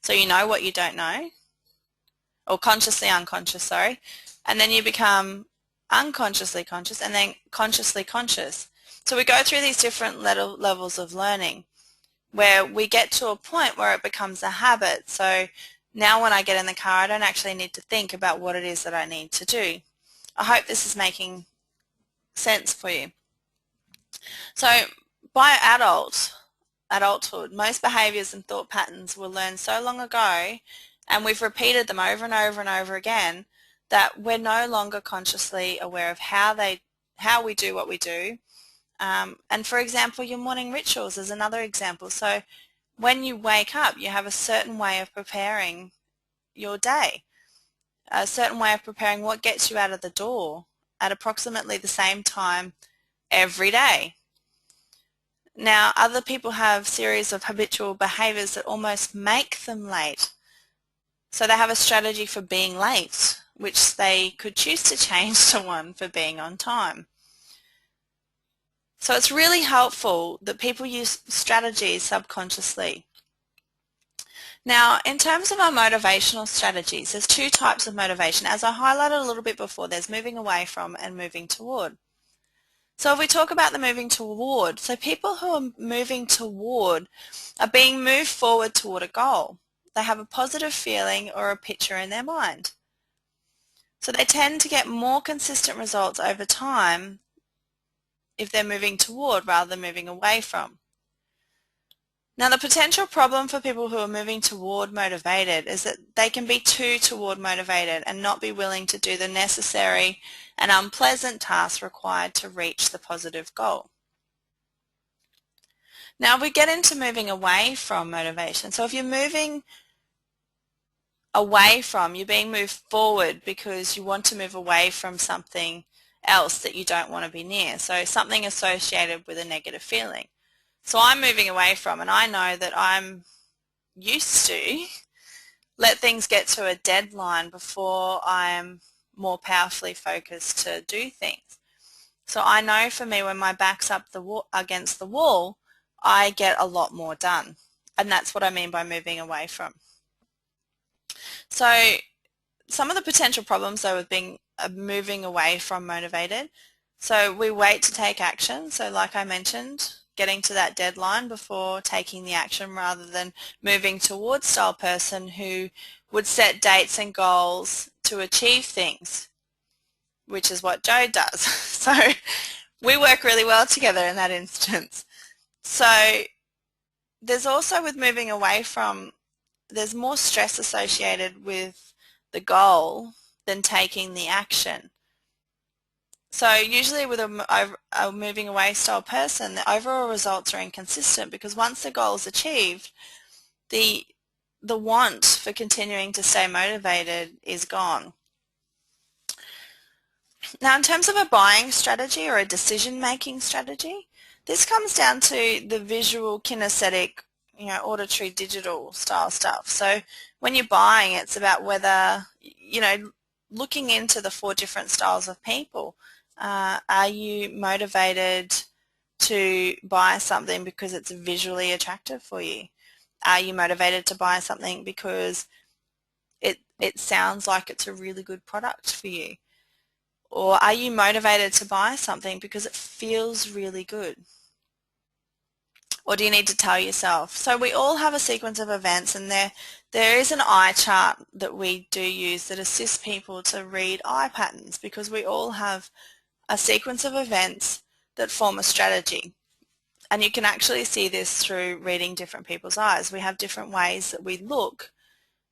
so you know what you don't know, or consciously unconscious, sorry, and then you become unconsciously conscious and then consciously conscious. So we go through these different levels of learning. where we get to a point where it becomes a habit. So now when I get in the car, I don't actually need to think about what it is that I need to do. I hope this is making sense for you. So by adulthood, most behaviours and thought patterns were learned so long ago, and we've repeated them over and over and over again, that we're no longer consciously aware of how we do what we do. And for example, your morning rituals is another example. So when you wake up, you have a certain way of preparing your day, a certain way of preparing what gets you out of the door at approximately the same time every day. Now, other people have series of habitual behaviours that almost make them late. So they have a strategy for being late, which they could choose to change to one for being on time. So it's really helpful that people use strategies subconsciously. Now, in terms of our motivational strategies, there's two types of motivation. As I highlighted a little bit before, there's moving away from and moving toward. So if we talk about the moving toward, so people who are moving toward are being moved forward toward a goal. They have a positive feeling or a picture in their mind. So they tend to get more consistent results over time if they're moving toward rather than moving away from. Now, the potential problem for people who are moving toward motivated is that they can be too toward motivated and not be willing to do the necessary and unpleasant tasks required to reach the positive goal. Now, we get into moving away from motivation. So if you're moving away from, you're being moved forward because you want to move away from something else that you don't want to be near. So something associated with a negative feeling. So I'm moving away from, and I know that I'm used to let things get to a deadline before I'm more powerfully focused to do things. So I know for me, when my back's up against the wall, I get a lot more done. And that's what I mean by moving away from. So some of the potential problems though with being moving away from motivated. So we wait to take action. So like I mentioned, getting to that deadline before taking the action rather than moving towards style person who would set dates and goals to achieve things, which is what Joe does. So we work really well together in that instance. So there's also with moving away from, there's more stress associated with the goal than taking the action. So usually with a moving away style person, the overall results are inconsistent because once the goal is achieved, the want for continuing to stay motivated is gone. Now, in terms of a buying strategy or a decision-making strategy, this comes down to the visual, kinesthetic, auditory, digital style stuff. So when you're buying, it's about whether, looking into the 4 different styles of people. Are you motivated to buy something because it's visually attractive for you? Are you motivated to buy something because it sounds like it's a really good product for you? Or are you motivated to buy something because it feels really good? Or do you need to tell yourself? So we all have a sequence of events, and there is an eye chart that we do use that assists people to read eye patterns, because we all have a sequence of events that form a strategy. And you can actually see this through reading different people's eyes. We have different ways that we look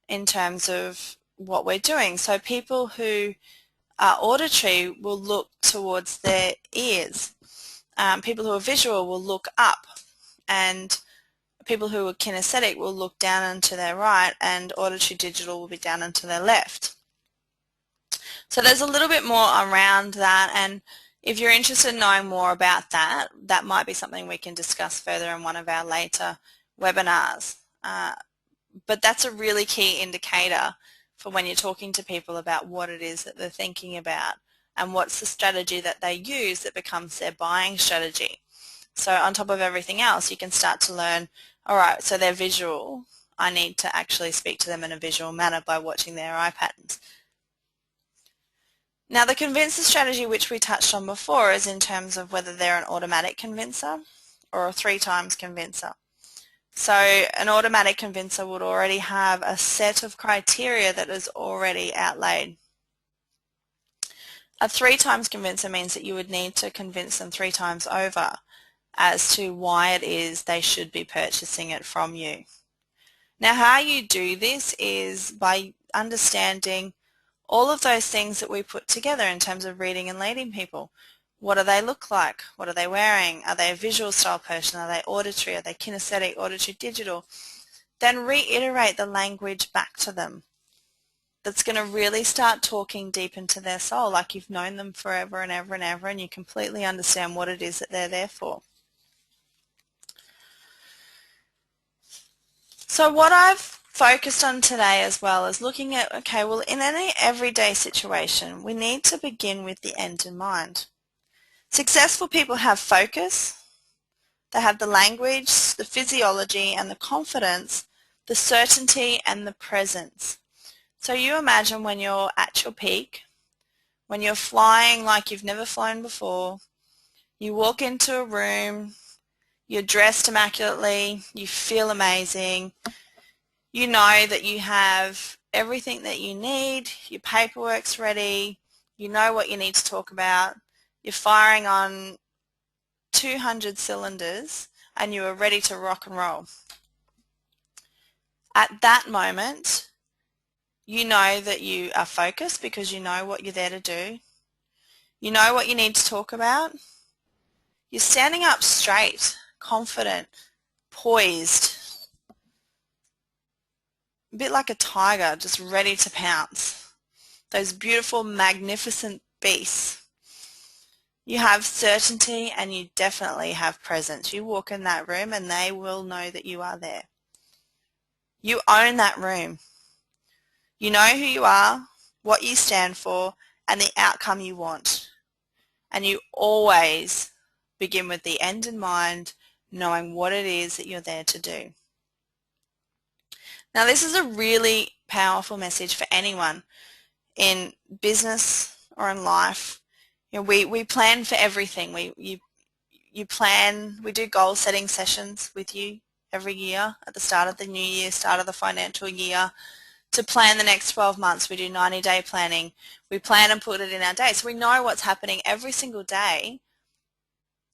in terms of what we're doing. So people who are auditory will look towards their ears. People who are visual will look up, and people who are kinesthetic will look down and to their right, and auditory digital will be down and to their left. So there's a little bit more around that, and if you're interested in knowing more about that, that might be something we can discuss further in one of our later webinars. But that's a really key indicator for when you're talking to people about what it is that they're thinking about and what's the strategy that they use that becomes their buying strategy. So on top of everything else, you can start to learn, all right, so they're visual. I need to actually speak to them in a visual manner by watching their eye patterns. Now, the convincer strategy, which we touched on before, is in terms of whether they're an automatic convincer or a 3 times convincer. So an automatic convincer would already have a set of criteria that is already outlaid. A 3 times convincer means that you would need to convince them 3 times over as to why it is they should be purchasing it from you. Now, how you do this is by understanding all of those things that we put together in terms of reading and leading people. What do they look like? What are they wearing? Are they a visual style person? Are they auditory? Are they kinesthetic, auditory, digital? Then reiterate the language back to them. That's going to really start talking deep into their soul, like you've known them forever and ever and ever, and you completely understand what it is that they're there for. So what I've focused on today as well is looking at, okay, well, in any everyday situation, we need to begin with the end in mind. Successful people have focus, they have the language, the physiology and the confidence, the certainty and the presence. So you imagine when you're at your peak, when you're flying like you've never flown before, you walk into a room, you're dressed immaculately, you feel amazing, you know that you have everything that you need, your paperwork's ready, you know what you need to talk about, you're firing on 200 cylinders and you are ready to rock and roll. At that moment, you know that you are focused because you know what you're there to do. You know what you need to talk about. You're standing up straight, confident, poised, a bit like a tiger just ready to pounce. Those beautiful, magnificent beasts. You have certainty and you definitely have presence. You walk in that room and they will know that you are there. You own that room. You know who you are, what you stand for, and the outcome you want. And you always begin with the end in mind, knowing what it is that you're there to do. Now, this is a really powerful message for anyone in business or in life. You know, we plan for everything. You plan, we do goal setting sessions with you every year at the start of the new year, start of the financial year. To plan the next 12 months, we do 90-day planning. We plan and put it in our day. So we know what's happening every single day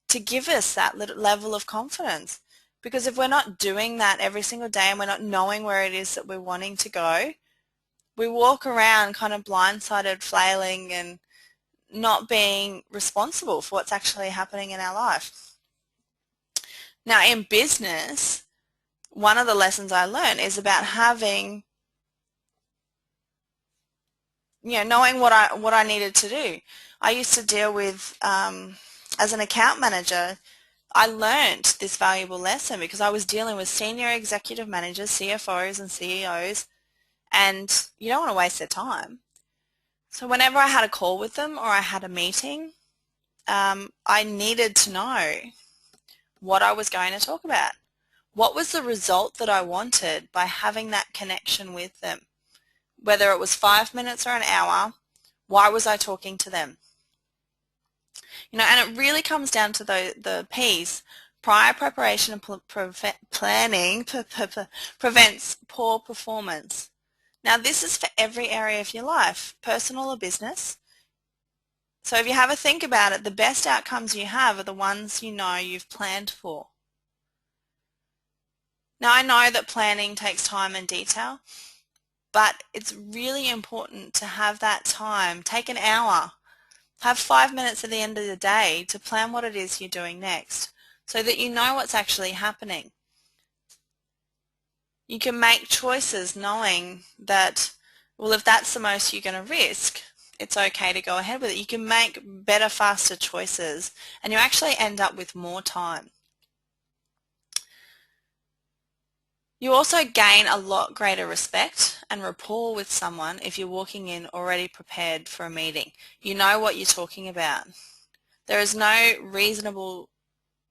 to give us that level of confidence. Because if we're not doing that every single day and we're not knowing where it is that we're wanting to go, we walk around kind of blindsided, flailing and not being responsible for what's actually happening in our life. Now in business, one of the lessons I learned is about having, knowing what I needed to do. I used to deal with, as an account manager, I learned this valuable lesson because I was dealing with senior executive managers, CFOs and CEOs, and you don't want to waste their time. So whenever I had a call with them or I had a meeting, I needed to know what I was going to talk about. What was the result that I wanted by having that connection with them? Whether it was 5 minutes or an hour, why was I talking to them? And it really comes down to the P's. Prior preparation and planning prevents poor performance. Now this is for every area of your life, personal or business. So if you have a think about it, the best outcomes you have are the ones you know you've planned for. Now I know that planning takes time and detail, but it's really important to have that time. Take an hour. Have 5 minutes at the end of the day to plan what it is you're doing next so that you know what's actually happening. You can make choices knowing that, well, if that's the most you're going to risk, it's okay to go ahead with it. You can make better, faster choices and you actually end up with more time. You also gain a lot greater respect and rapport with someone if you're walking in already prepared for a meeting. You know what you're talking about. There is no reasonable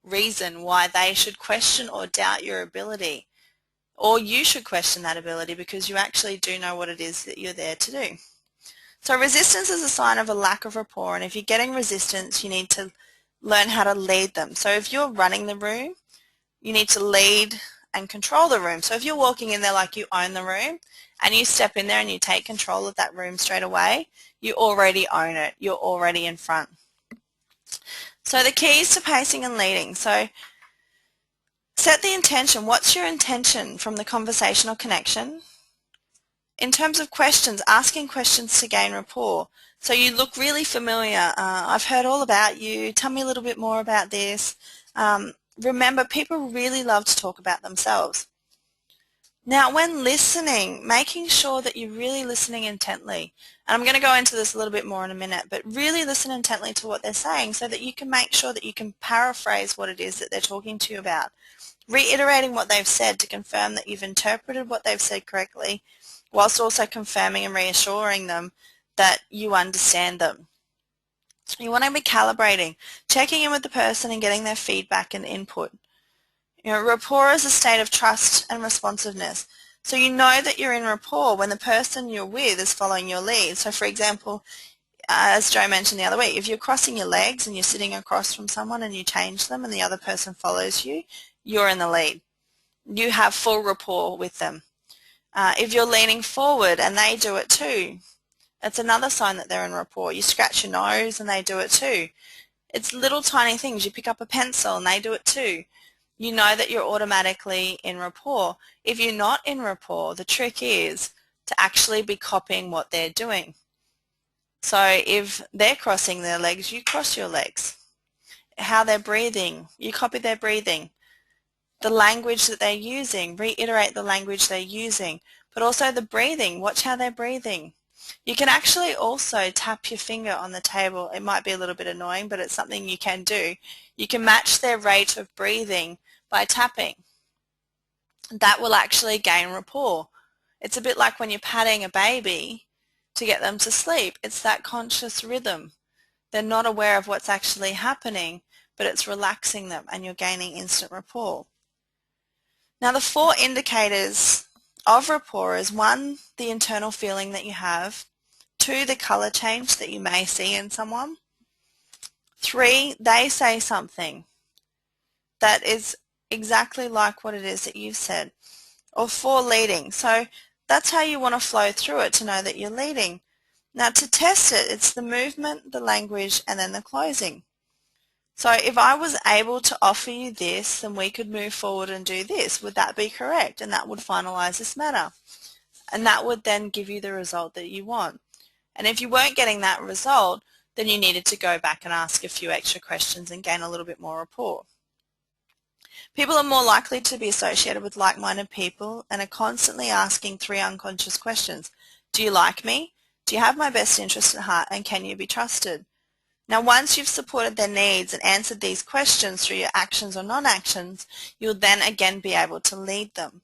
reason why they should question or doubt your ability, or you should question that ability because you actually do know what it is that you're there to do. So resistance is a sign of a lack of rapport, and if you're getting resistance, you need to learn how to lead them. So if you're running the room, you need to lead and control the room. So if you're walking in there like you own the room and you step in there and you take control of that room straight away, you already own it. You're already in front. So the keys to pacing and leading. So set the intention. What's your intention from the conversational connection? In terms of questions, asking questions to gain rapport. So you look really familiar. I've heard all about you. Tell me a little bit more about this. Remember, people really love to talk about themselves. Now, when listening, making sure that you're really listening intently. And I'm going to go into this a little bit more in a minute, but really listen intently to what they're saying so that you can make sure that you can paraphrase what it is that they're talking to you about. Reiterating what they've said to confirm that you've interpreted what they've said correctly, whilst also confirming and reassuring them that you understand them. You want to be calibrating, checking in with the person and getting their feedback and input. Rapport is a state of trust and responsiveness. So you know that you're in rapport when the person you're with is following your lead. So for example, as Joe mentioned the other week, if you're crossing your legs and you're sitting across from someone and you change them and the other person follows you, you're in the lead. You have full rapport with them. If you're leaning forward and they do it too, it's another sign that they're in rapport. You scratch your nose and they do it too. It's little tiny things. You pick up a pencil and they do it too. You know that you're automatically in rapport. If you're not in rapport, the trick is to actually be copying what they're doing. So if they're crossing their legs, you cross your legs. How they're breathing, you copy their breathing. The language that they're using, reiterate the language they're using, but also the breathing, watch how they're breathing. You can actually also tap your finger on the table. It might be a little bit annoying, but it's something you can do. You can match their rate of breathing by tapping. That will actually gain rapport. It's a bit like when you're patting a baby to get them to sleep. It's that conscious rhythm. They're not aware of what's actually happening, but it's relaxing them and you're gaining instant rapport. Now the 4 indicators of rapport is 1, the internal feeling that you have, 2, the color change that you may see in someone, 3, they say something that is exactly like what it is that you've said, or 4, leading. So that's how you want to flow through it to know that you're leading. Now to test it, it's the movement, the language, and then the closing. So if I was able to offer you this, then we could move forward and do this. Would that be correct? And that would finalize this matter. And that would then give you the result that you want. And if you weren't getting that result, then you needed to go back and ask a few extra questions and gain a little bit more rapport. People are more likely to be associated with like-minded people and are constantly asking 3 unconscious questions. Do you like me? Do you have my best interest at heart? And can you be trusted? Now, once you've supported their needs and answered these questions through your actions or non-actions, you'll then again be able to lead them.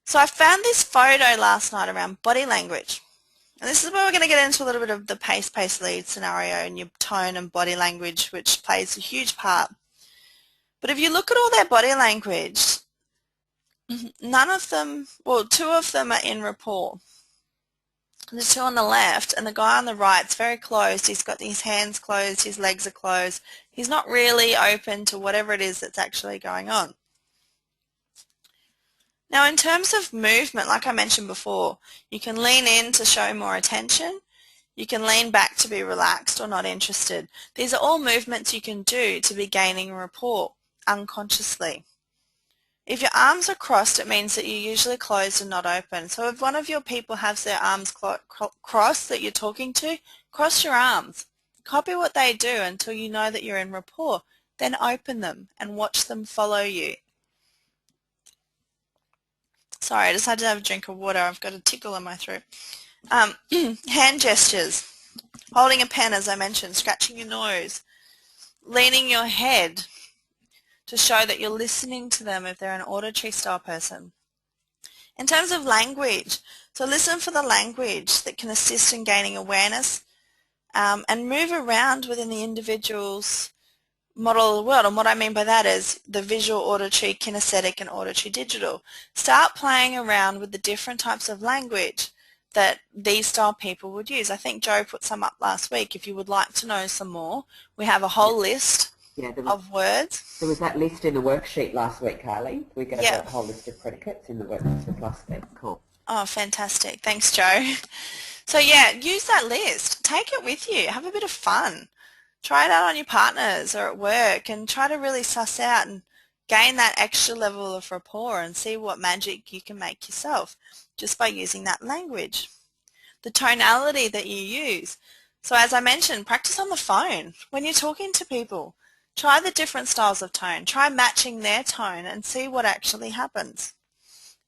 So I found this photo last night around body language. And this is where we're going to get into a little bit of the pace, lead scenario and your tone and body language, which plays a huge part. But if you look at all their body language, none of them, well, 2 of them are in rapport. The 2 on the left and the guy on the right's very closed. He's got his hands closed, his legs are closed. He's not really open to whatever it is that's actually going on. Now in terms of movement, like I mentioned before, you can lean in to show more attention. You can lean back to be relaxed or not interested. These are all movements you can do to be gaining rapport unconsciously. If your arms are crossed, it means that you're usually closed and not open. So if one of your people has their arms crossed that you're talking to, cross your arms. Copy what they do until you know that you're in rapport. Then open them and watch them follow you. Sorry, I just had to have a drink of water. I've got a tickle in my throat. Hand gestures. Holding a pen, as I mentioned, scratching your nose, leaning your head to show that you're listening to them if they're an auditory style person. In terms of language, so listen for the language that can assist in gaining awareness and move around within the individual's model of the world. And what I mean by that is the visual, auditory, kinesthetic, and auditory digital. Start playing around with the different types of language that these style people would use. I think Joe put some up last week. If you would like to know some more, we have a whole list Yeah, of words. there was that list in the worksheet last week, Kylie. We gave Yeah. a whole list of predicates in the worksheet for philosophy. Cool. Oh, fantastic. Thanks, Joe. So yeah, use that list. Take it with you. Have a bit of fun. Try it out on your partners or at work and try to really suss out and gain that extra level of rapport and see what magic you can make yourself just by using that language. The tonality that you use. So as I mentioned, practice on the phone when you're talking to people. Try the different styles of tone. Try matching their tone and see what actually happens.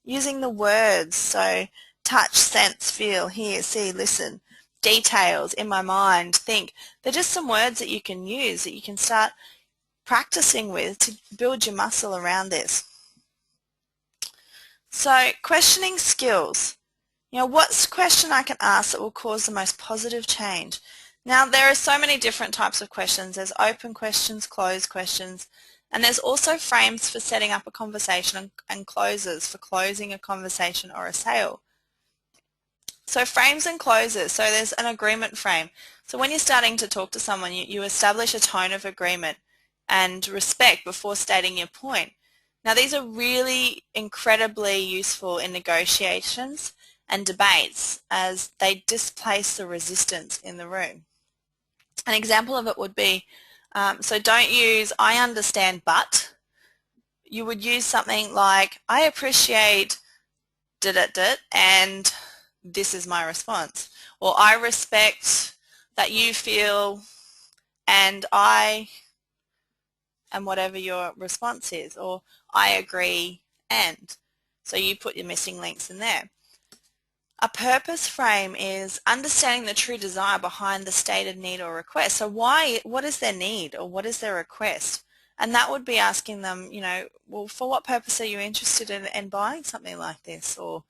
Using the words, so touch, sense, feel, hear, see, listen, details, in my mind, think. They're just some words that you can use that you can start practicing with to build your muscle around this. So questioning skills. What's a question I can ask that will cause the most positive change? Now, there are so many different types of questions. There's open questions, closed questions, and there's also frames for setting up a conversation and closes for closing a conversation or a sale. So frames and closes. So there's an agreement frame. So when you're starting to talk to someone, you establish a tone of agreement and respect before stating your point. Now these are really incredibly useful in negotiations and debates as they displace the resistance in the room. An example of it would be, so don't use I understand but. You would use something like I appreciate and this is my response. Or I respect that you feel and I and whatever your response is. Or I agree and. So you put your missing links in there. A purpose frame is understanding the true desire behind the stated need or request. So what is their need or what is their request? And that would be asking them, well, for what purpose are you interested in buying something like this? Or,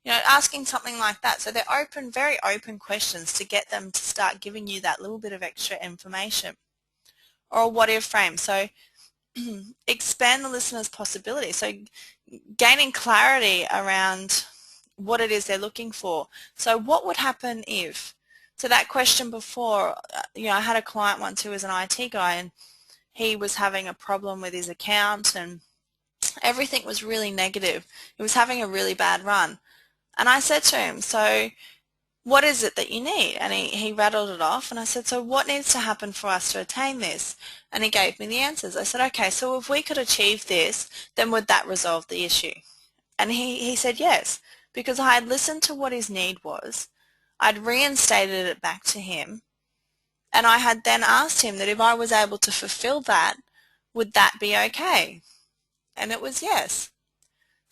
asking something like that. So they're open, very open questions to get them to start giving you that little bit of extra information. Or a what if frame. So expand the listener's possibility. So gaining clarity around what it is they're looking for. So what would happen if? So that question before, I had a client once who was an IT guy and he was having a problem with his account and everything was really negative. He was having a really bad run. And I said to him, so what is it that you need? And he rattled it off and I said, so what needs to happen for us to attain this? And he gave me the answers. I said, okay, so if we could achieve this, then would that resolve the issue? And he said yes, because I had listened to what his need was. I'd reinstated it back to him and I had then asked him that if I was able to fulfill that, would that be okay? And it was yes.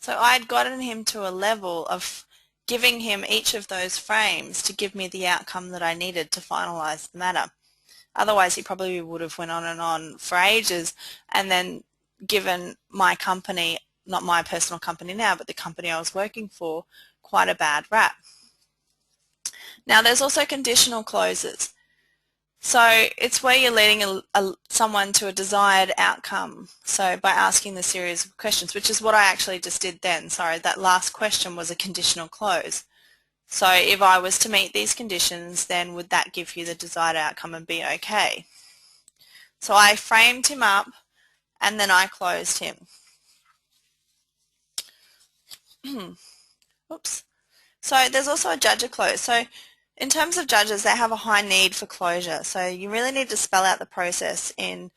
So I had gotten him to a level of giving him each of those frames to give me the outcome that I needed to finalize the matter. Otherwise he probably would have went on and on for ages and then given my company, not my personal company now, but the company I was working for, quite a bad rap. Now there's also conditional closes. So it's where you're leading someone to a desired outcome. So by asking the series of questions, which is what I actually just did then. Sorry, that last question was a conditional close. So if I was to meet these conditions, then would that give you the desired outcome and be okay? So I framed him up and then I closed him. Oops. So there's also a judge close. So in terms of judges, they have a high need for closure. So you really need to spell out the process and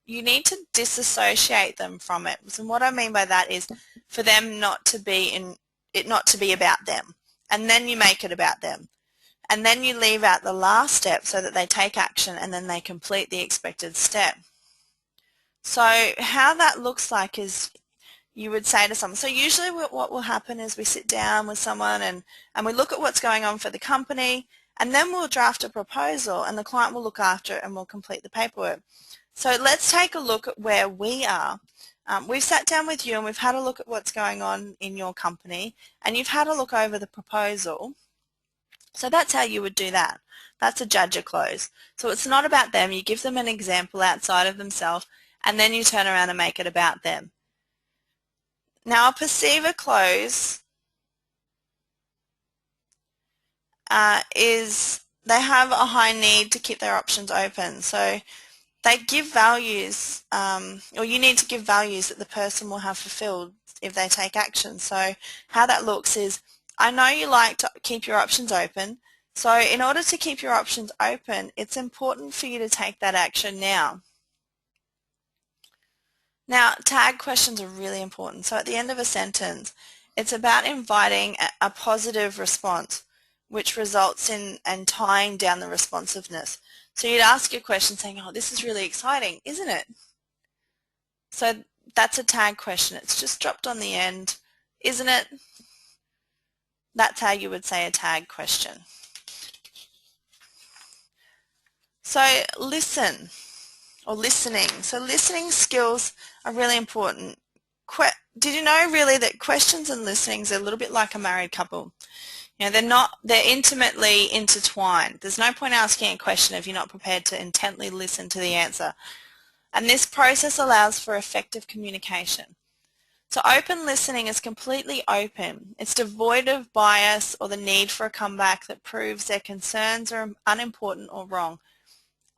you need to disassociate them from it. So what I mean by that is for them not to be about them. And then you make it about them. And then you leave out the last step so that they take action and then they complete the expected step. So how that looks like is you would say to someone, so usually what will happen is we sit down with someone and we look at what's going on for the company and then we'll draft a proposal and the client will look after it and we'll complete the paperwork. So let's take a look at where we are. We've sat down with you and we've had a look at what's going on in your company and you've had a look over the proposal. So that's how you would do that. That's a judge or close. So it's not about them. You give them an example outside of themselves and then you turn around and make it about them. Now a perceiver close is they have a high need to keep their options open. So they give values, or you need to give values that the person will have fulfilled if they take action. So how that looks is, I know you like to keep your options open, so in order to keep your options open, it's important for you to take that action now. Now, tag questions are really important. So at the end of a sentence, it's about inviting a positive response, which results in and tying down the responsiveness. So you'd ask your question saying, oh, this is really exciting, isn't it? So that's a tag question. It's just dropped on the end, isn't it? That's how you would say a tag question. So listen, or listening. So listening skills are really important. Did you know really that questions and listenings are a little bit like a married couple? You know, they're intimately intertwined. There's no point asking a question if you're not prepared to intently listen to the answer. And this process allows for effective communication. So open listening is completely open. It's devoid of bias or the need for a comeback that proves their concerns are unimportant or wrong.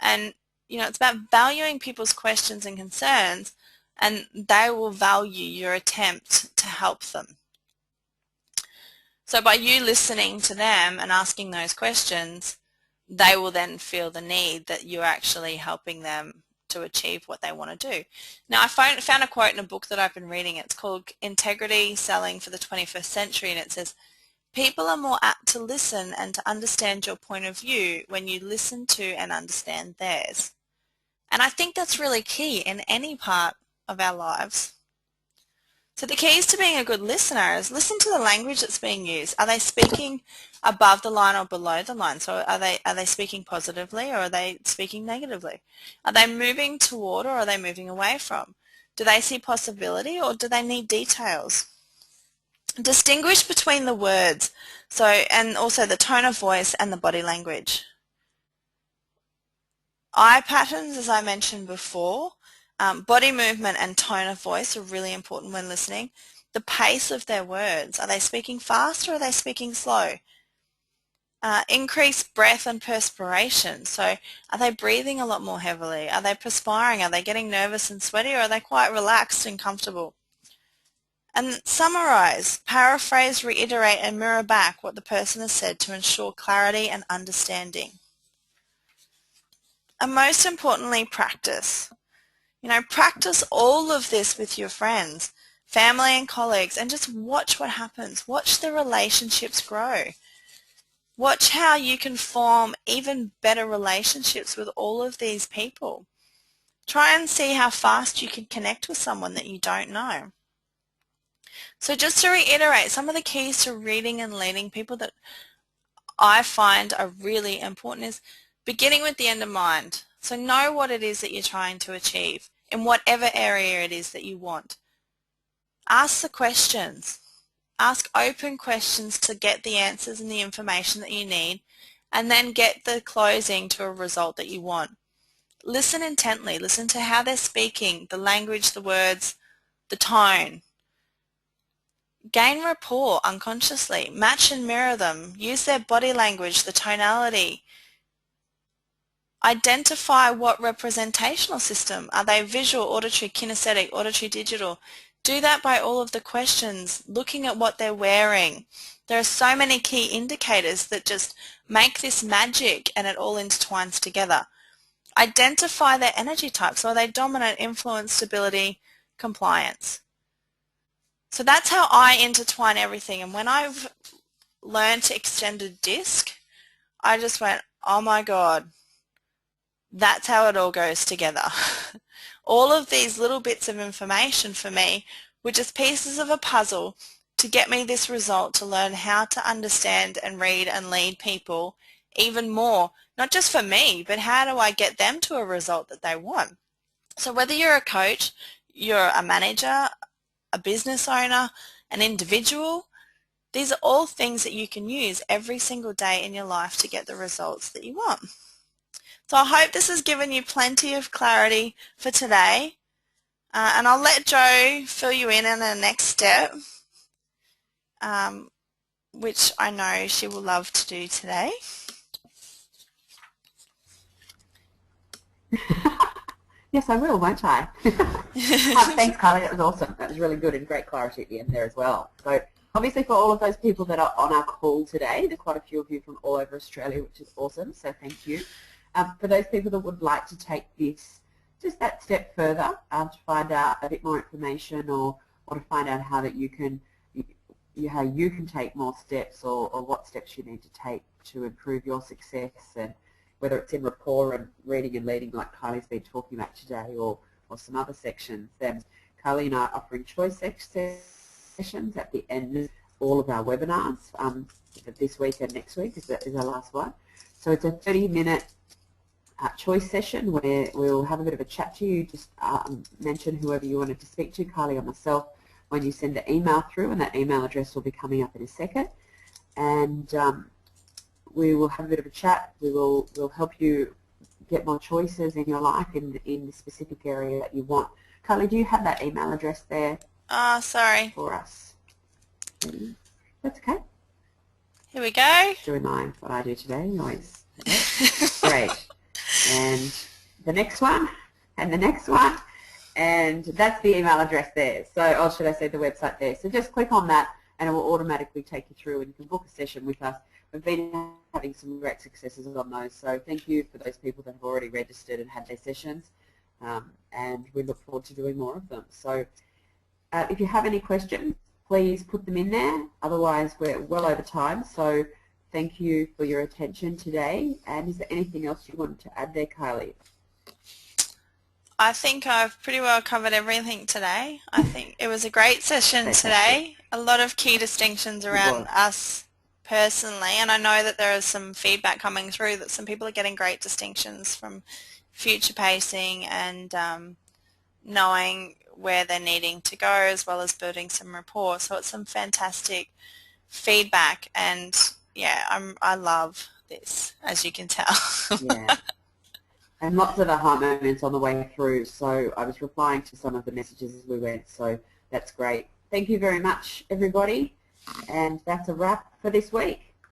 And, you know, it's about valuing people's questions and concerns, and they will value your attempt to help them. So by you listening to them and asking those questions, they will then feel the need that you're actually helping them to achieve what they want to do. Now, I found a quote in a book that I've been reading. It's called Integrity Selling for the 21st Century, and it says, people are more apt to listen and to understand your point of view when you listen to and understand theirs. And I think that's really key in any part of our lives. So the keys to being a good listener is listen to the language that's being used. Are they speaking above the line or below the line? So are they speaking positively or are they speaking negatively? Are they moving toward or are they moving away from? Do they see possibility or do they need details? Distinguish between the words, and also the tone of voice and the body language. Eye patterns, as I mentioned before, body movement and tone of voice are really important when listening. The pace of their words. Are they speaking fast or are they speaking slow? Increase breath and perspiration. So are they breathing a lot more heavily? Are they perspiring? Are they getting nervous and sweaty or are they quite relaxed and comfortable? And summarize, paraphrase, reiterate and mirror back what the person has said to ensure clarity and understanding. And most importantly, practice. You know, practice all of this with your friends, family and colleagues, and just watch what happens. Watch the relationships grow. Watch how you can form even better relationships with all of these people. Try and see how fast you can connect with someone that you don't know. So just to reiterate, some of the keys to reading and leading people that I find are really important is beginning with the end in mind. So know what it is that you're trying to achieve in whatever area it is that you want. Ask the questions. Ask open questions to get the answers and the information that you need, and then get the closing to a result that you want. Listen intently. Listen to how they're speaking, the language, the words, the tone. Gain rapport unconsciously. Match and mirror them. Use their body language, the tonality. Identify what representational system. Are they visual, auditory, kinesthetic, auditory, digital? Do that by all of the questions, looking at what they're wearing. There are so many key indicators that just make this magic and it all intertwines together. Identify their energy types. Are they dominant, influence, stability, compliance? So that's how I intertwine everything. And when I've learned to extended disc, I just went, oh my God, that's how it all goes together. All of these little bits of information for me were just pieces of a puzzle to get me this result, to learn how to understand and read and lead people even more, not just for me, but how do I get them to a result that they want. So whether you're a coach, you're a manager, a business owner, an individual, these are all things that you can use every single day in your life to get the results that you want. So I hope this has given you plenty of clarity for today. And I'll let Jo fill you in on the next step, which I know she will love to do today. Yes, I will, won't I? Thanks, Carly. That was awesome. That was really good and great clarity at the end there as well. So obviously for all of those people that are on our call today, there's quite a few of you from all over Australia, which is awesome. So thank you. For those people that would like to take this just that step further to find out a bit more information or to find out how that you can how you can take more steps or what steps you need to take to improve your success, and whether it's in rapport and reading and leading like Kylie's been talking about today, or some other sections, then Kylie and I are offering choice sessions at the end of all of our webinars. This week and next week is our last one. So it's a 30-minute choice session where we'll have a bit of a chat to you, just mention whoever you wanted to speak to, Kylie or myself, when you send the email through, and that email address will be coming up in a second. And we will have a bit of a chat. We'll help you get more choices in your life in the specific area that you want. Kylie, do you have that email address there Sorry. for us? That's okay. Here we go. Doing what I do today. Always. Great. And the next one, and the next one, and that's the email address there. So, or should I say the website there. So just click on that and it will automatically take you through, and you can book a session with us. We've been having some great successes on those, so thank you for those people that have already registered and had their sessions, and we look forward to doing more of them. So if you have any questions, please put them in there. Otherwise, we're well over time, so thank you for your attention today. And is there anything else you wanted to add there, Kylie? I think I've pretty well covered everything today. I think it was a great session today. A lot of key distinctions around us personally, and I know that there is some feedback coming through that some people are getting great distinctions from future pacing and knowing where they're needing to go, as well as building some rapport. So it's some fantastic feedback, and yeah, I love this, as you can tell. Yeah. And lots of aha moments on the way through, so I was replying to some of the messages as we went, so that's great. Thank you very much, everybody, and that's a wrap for this week.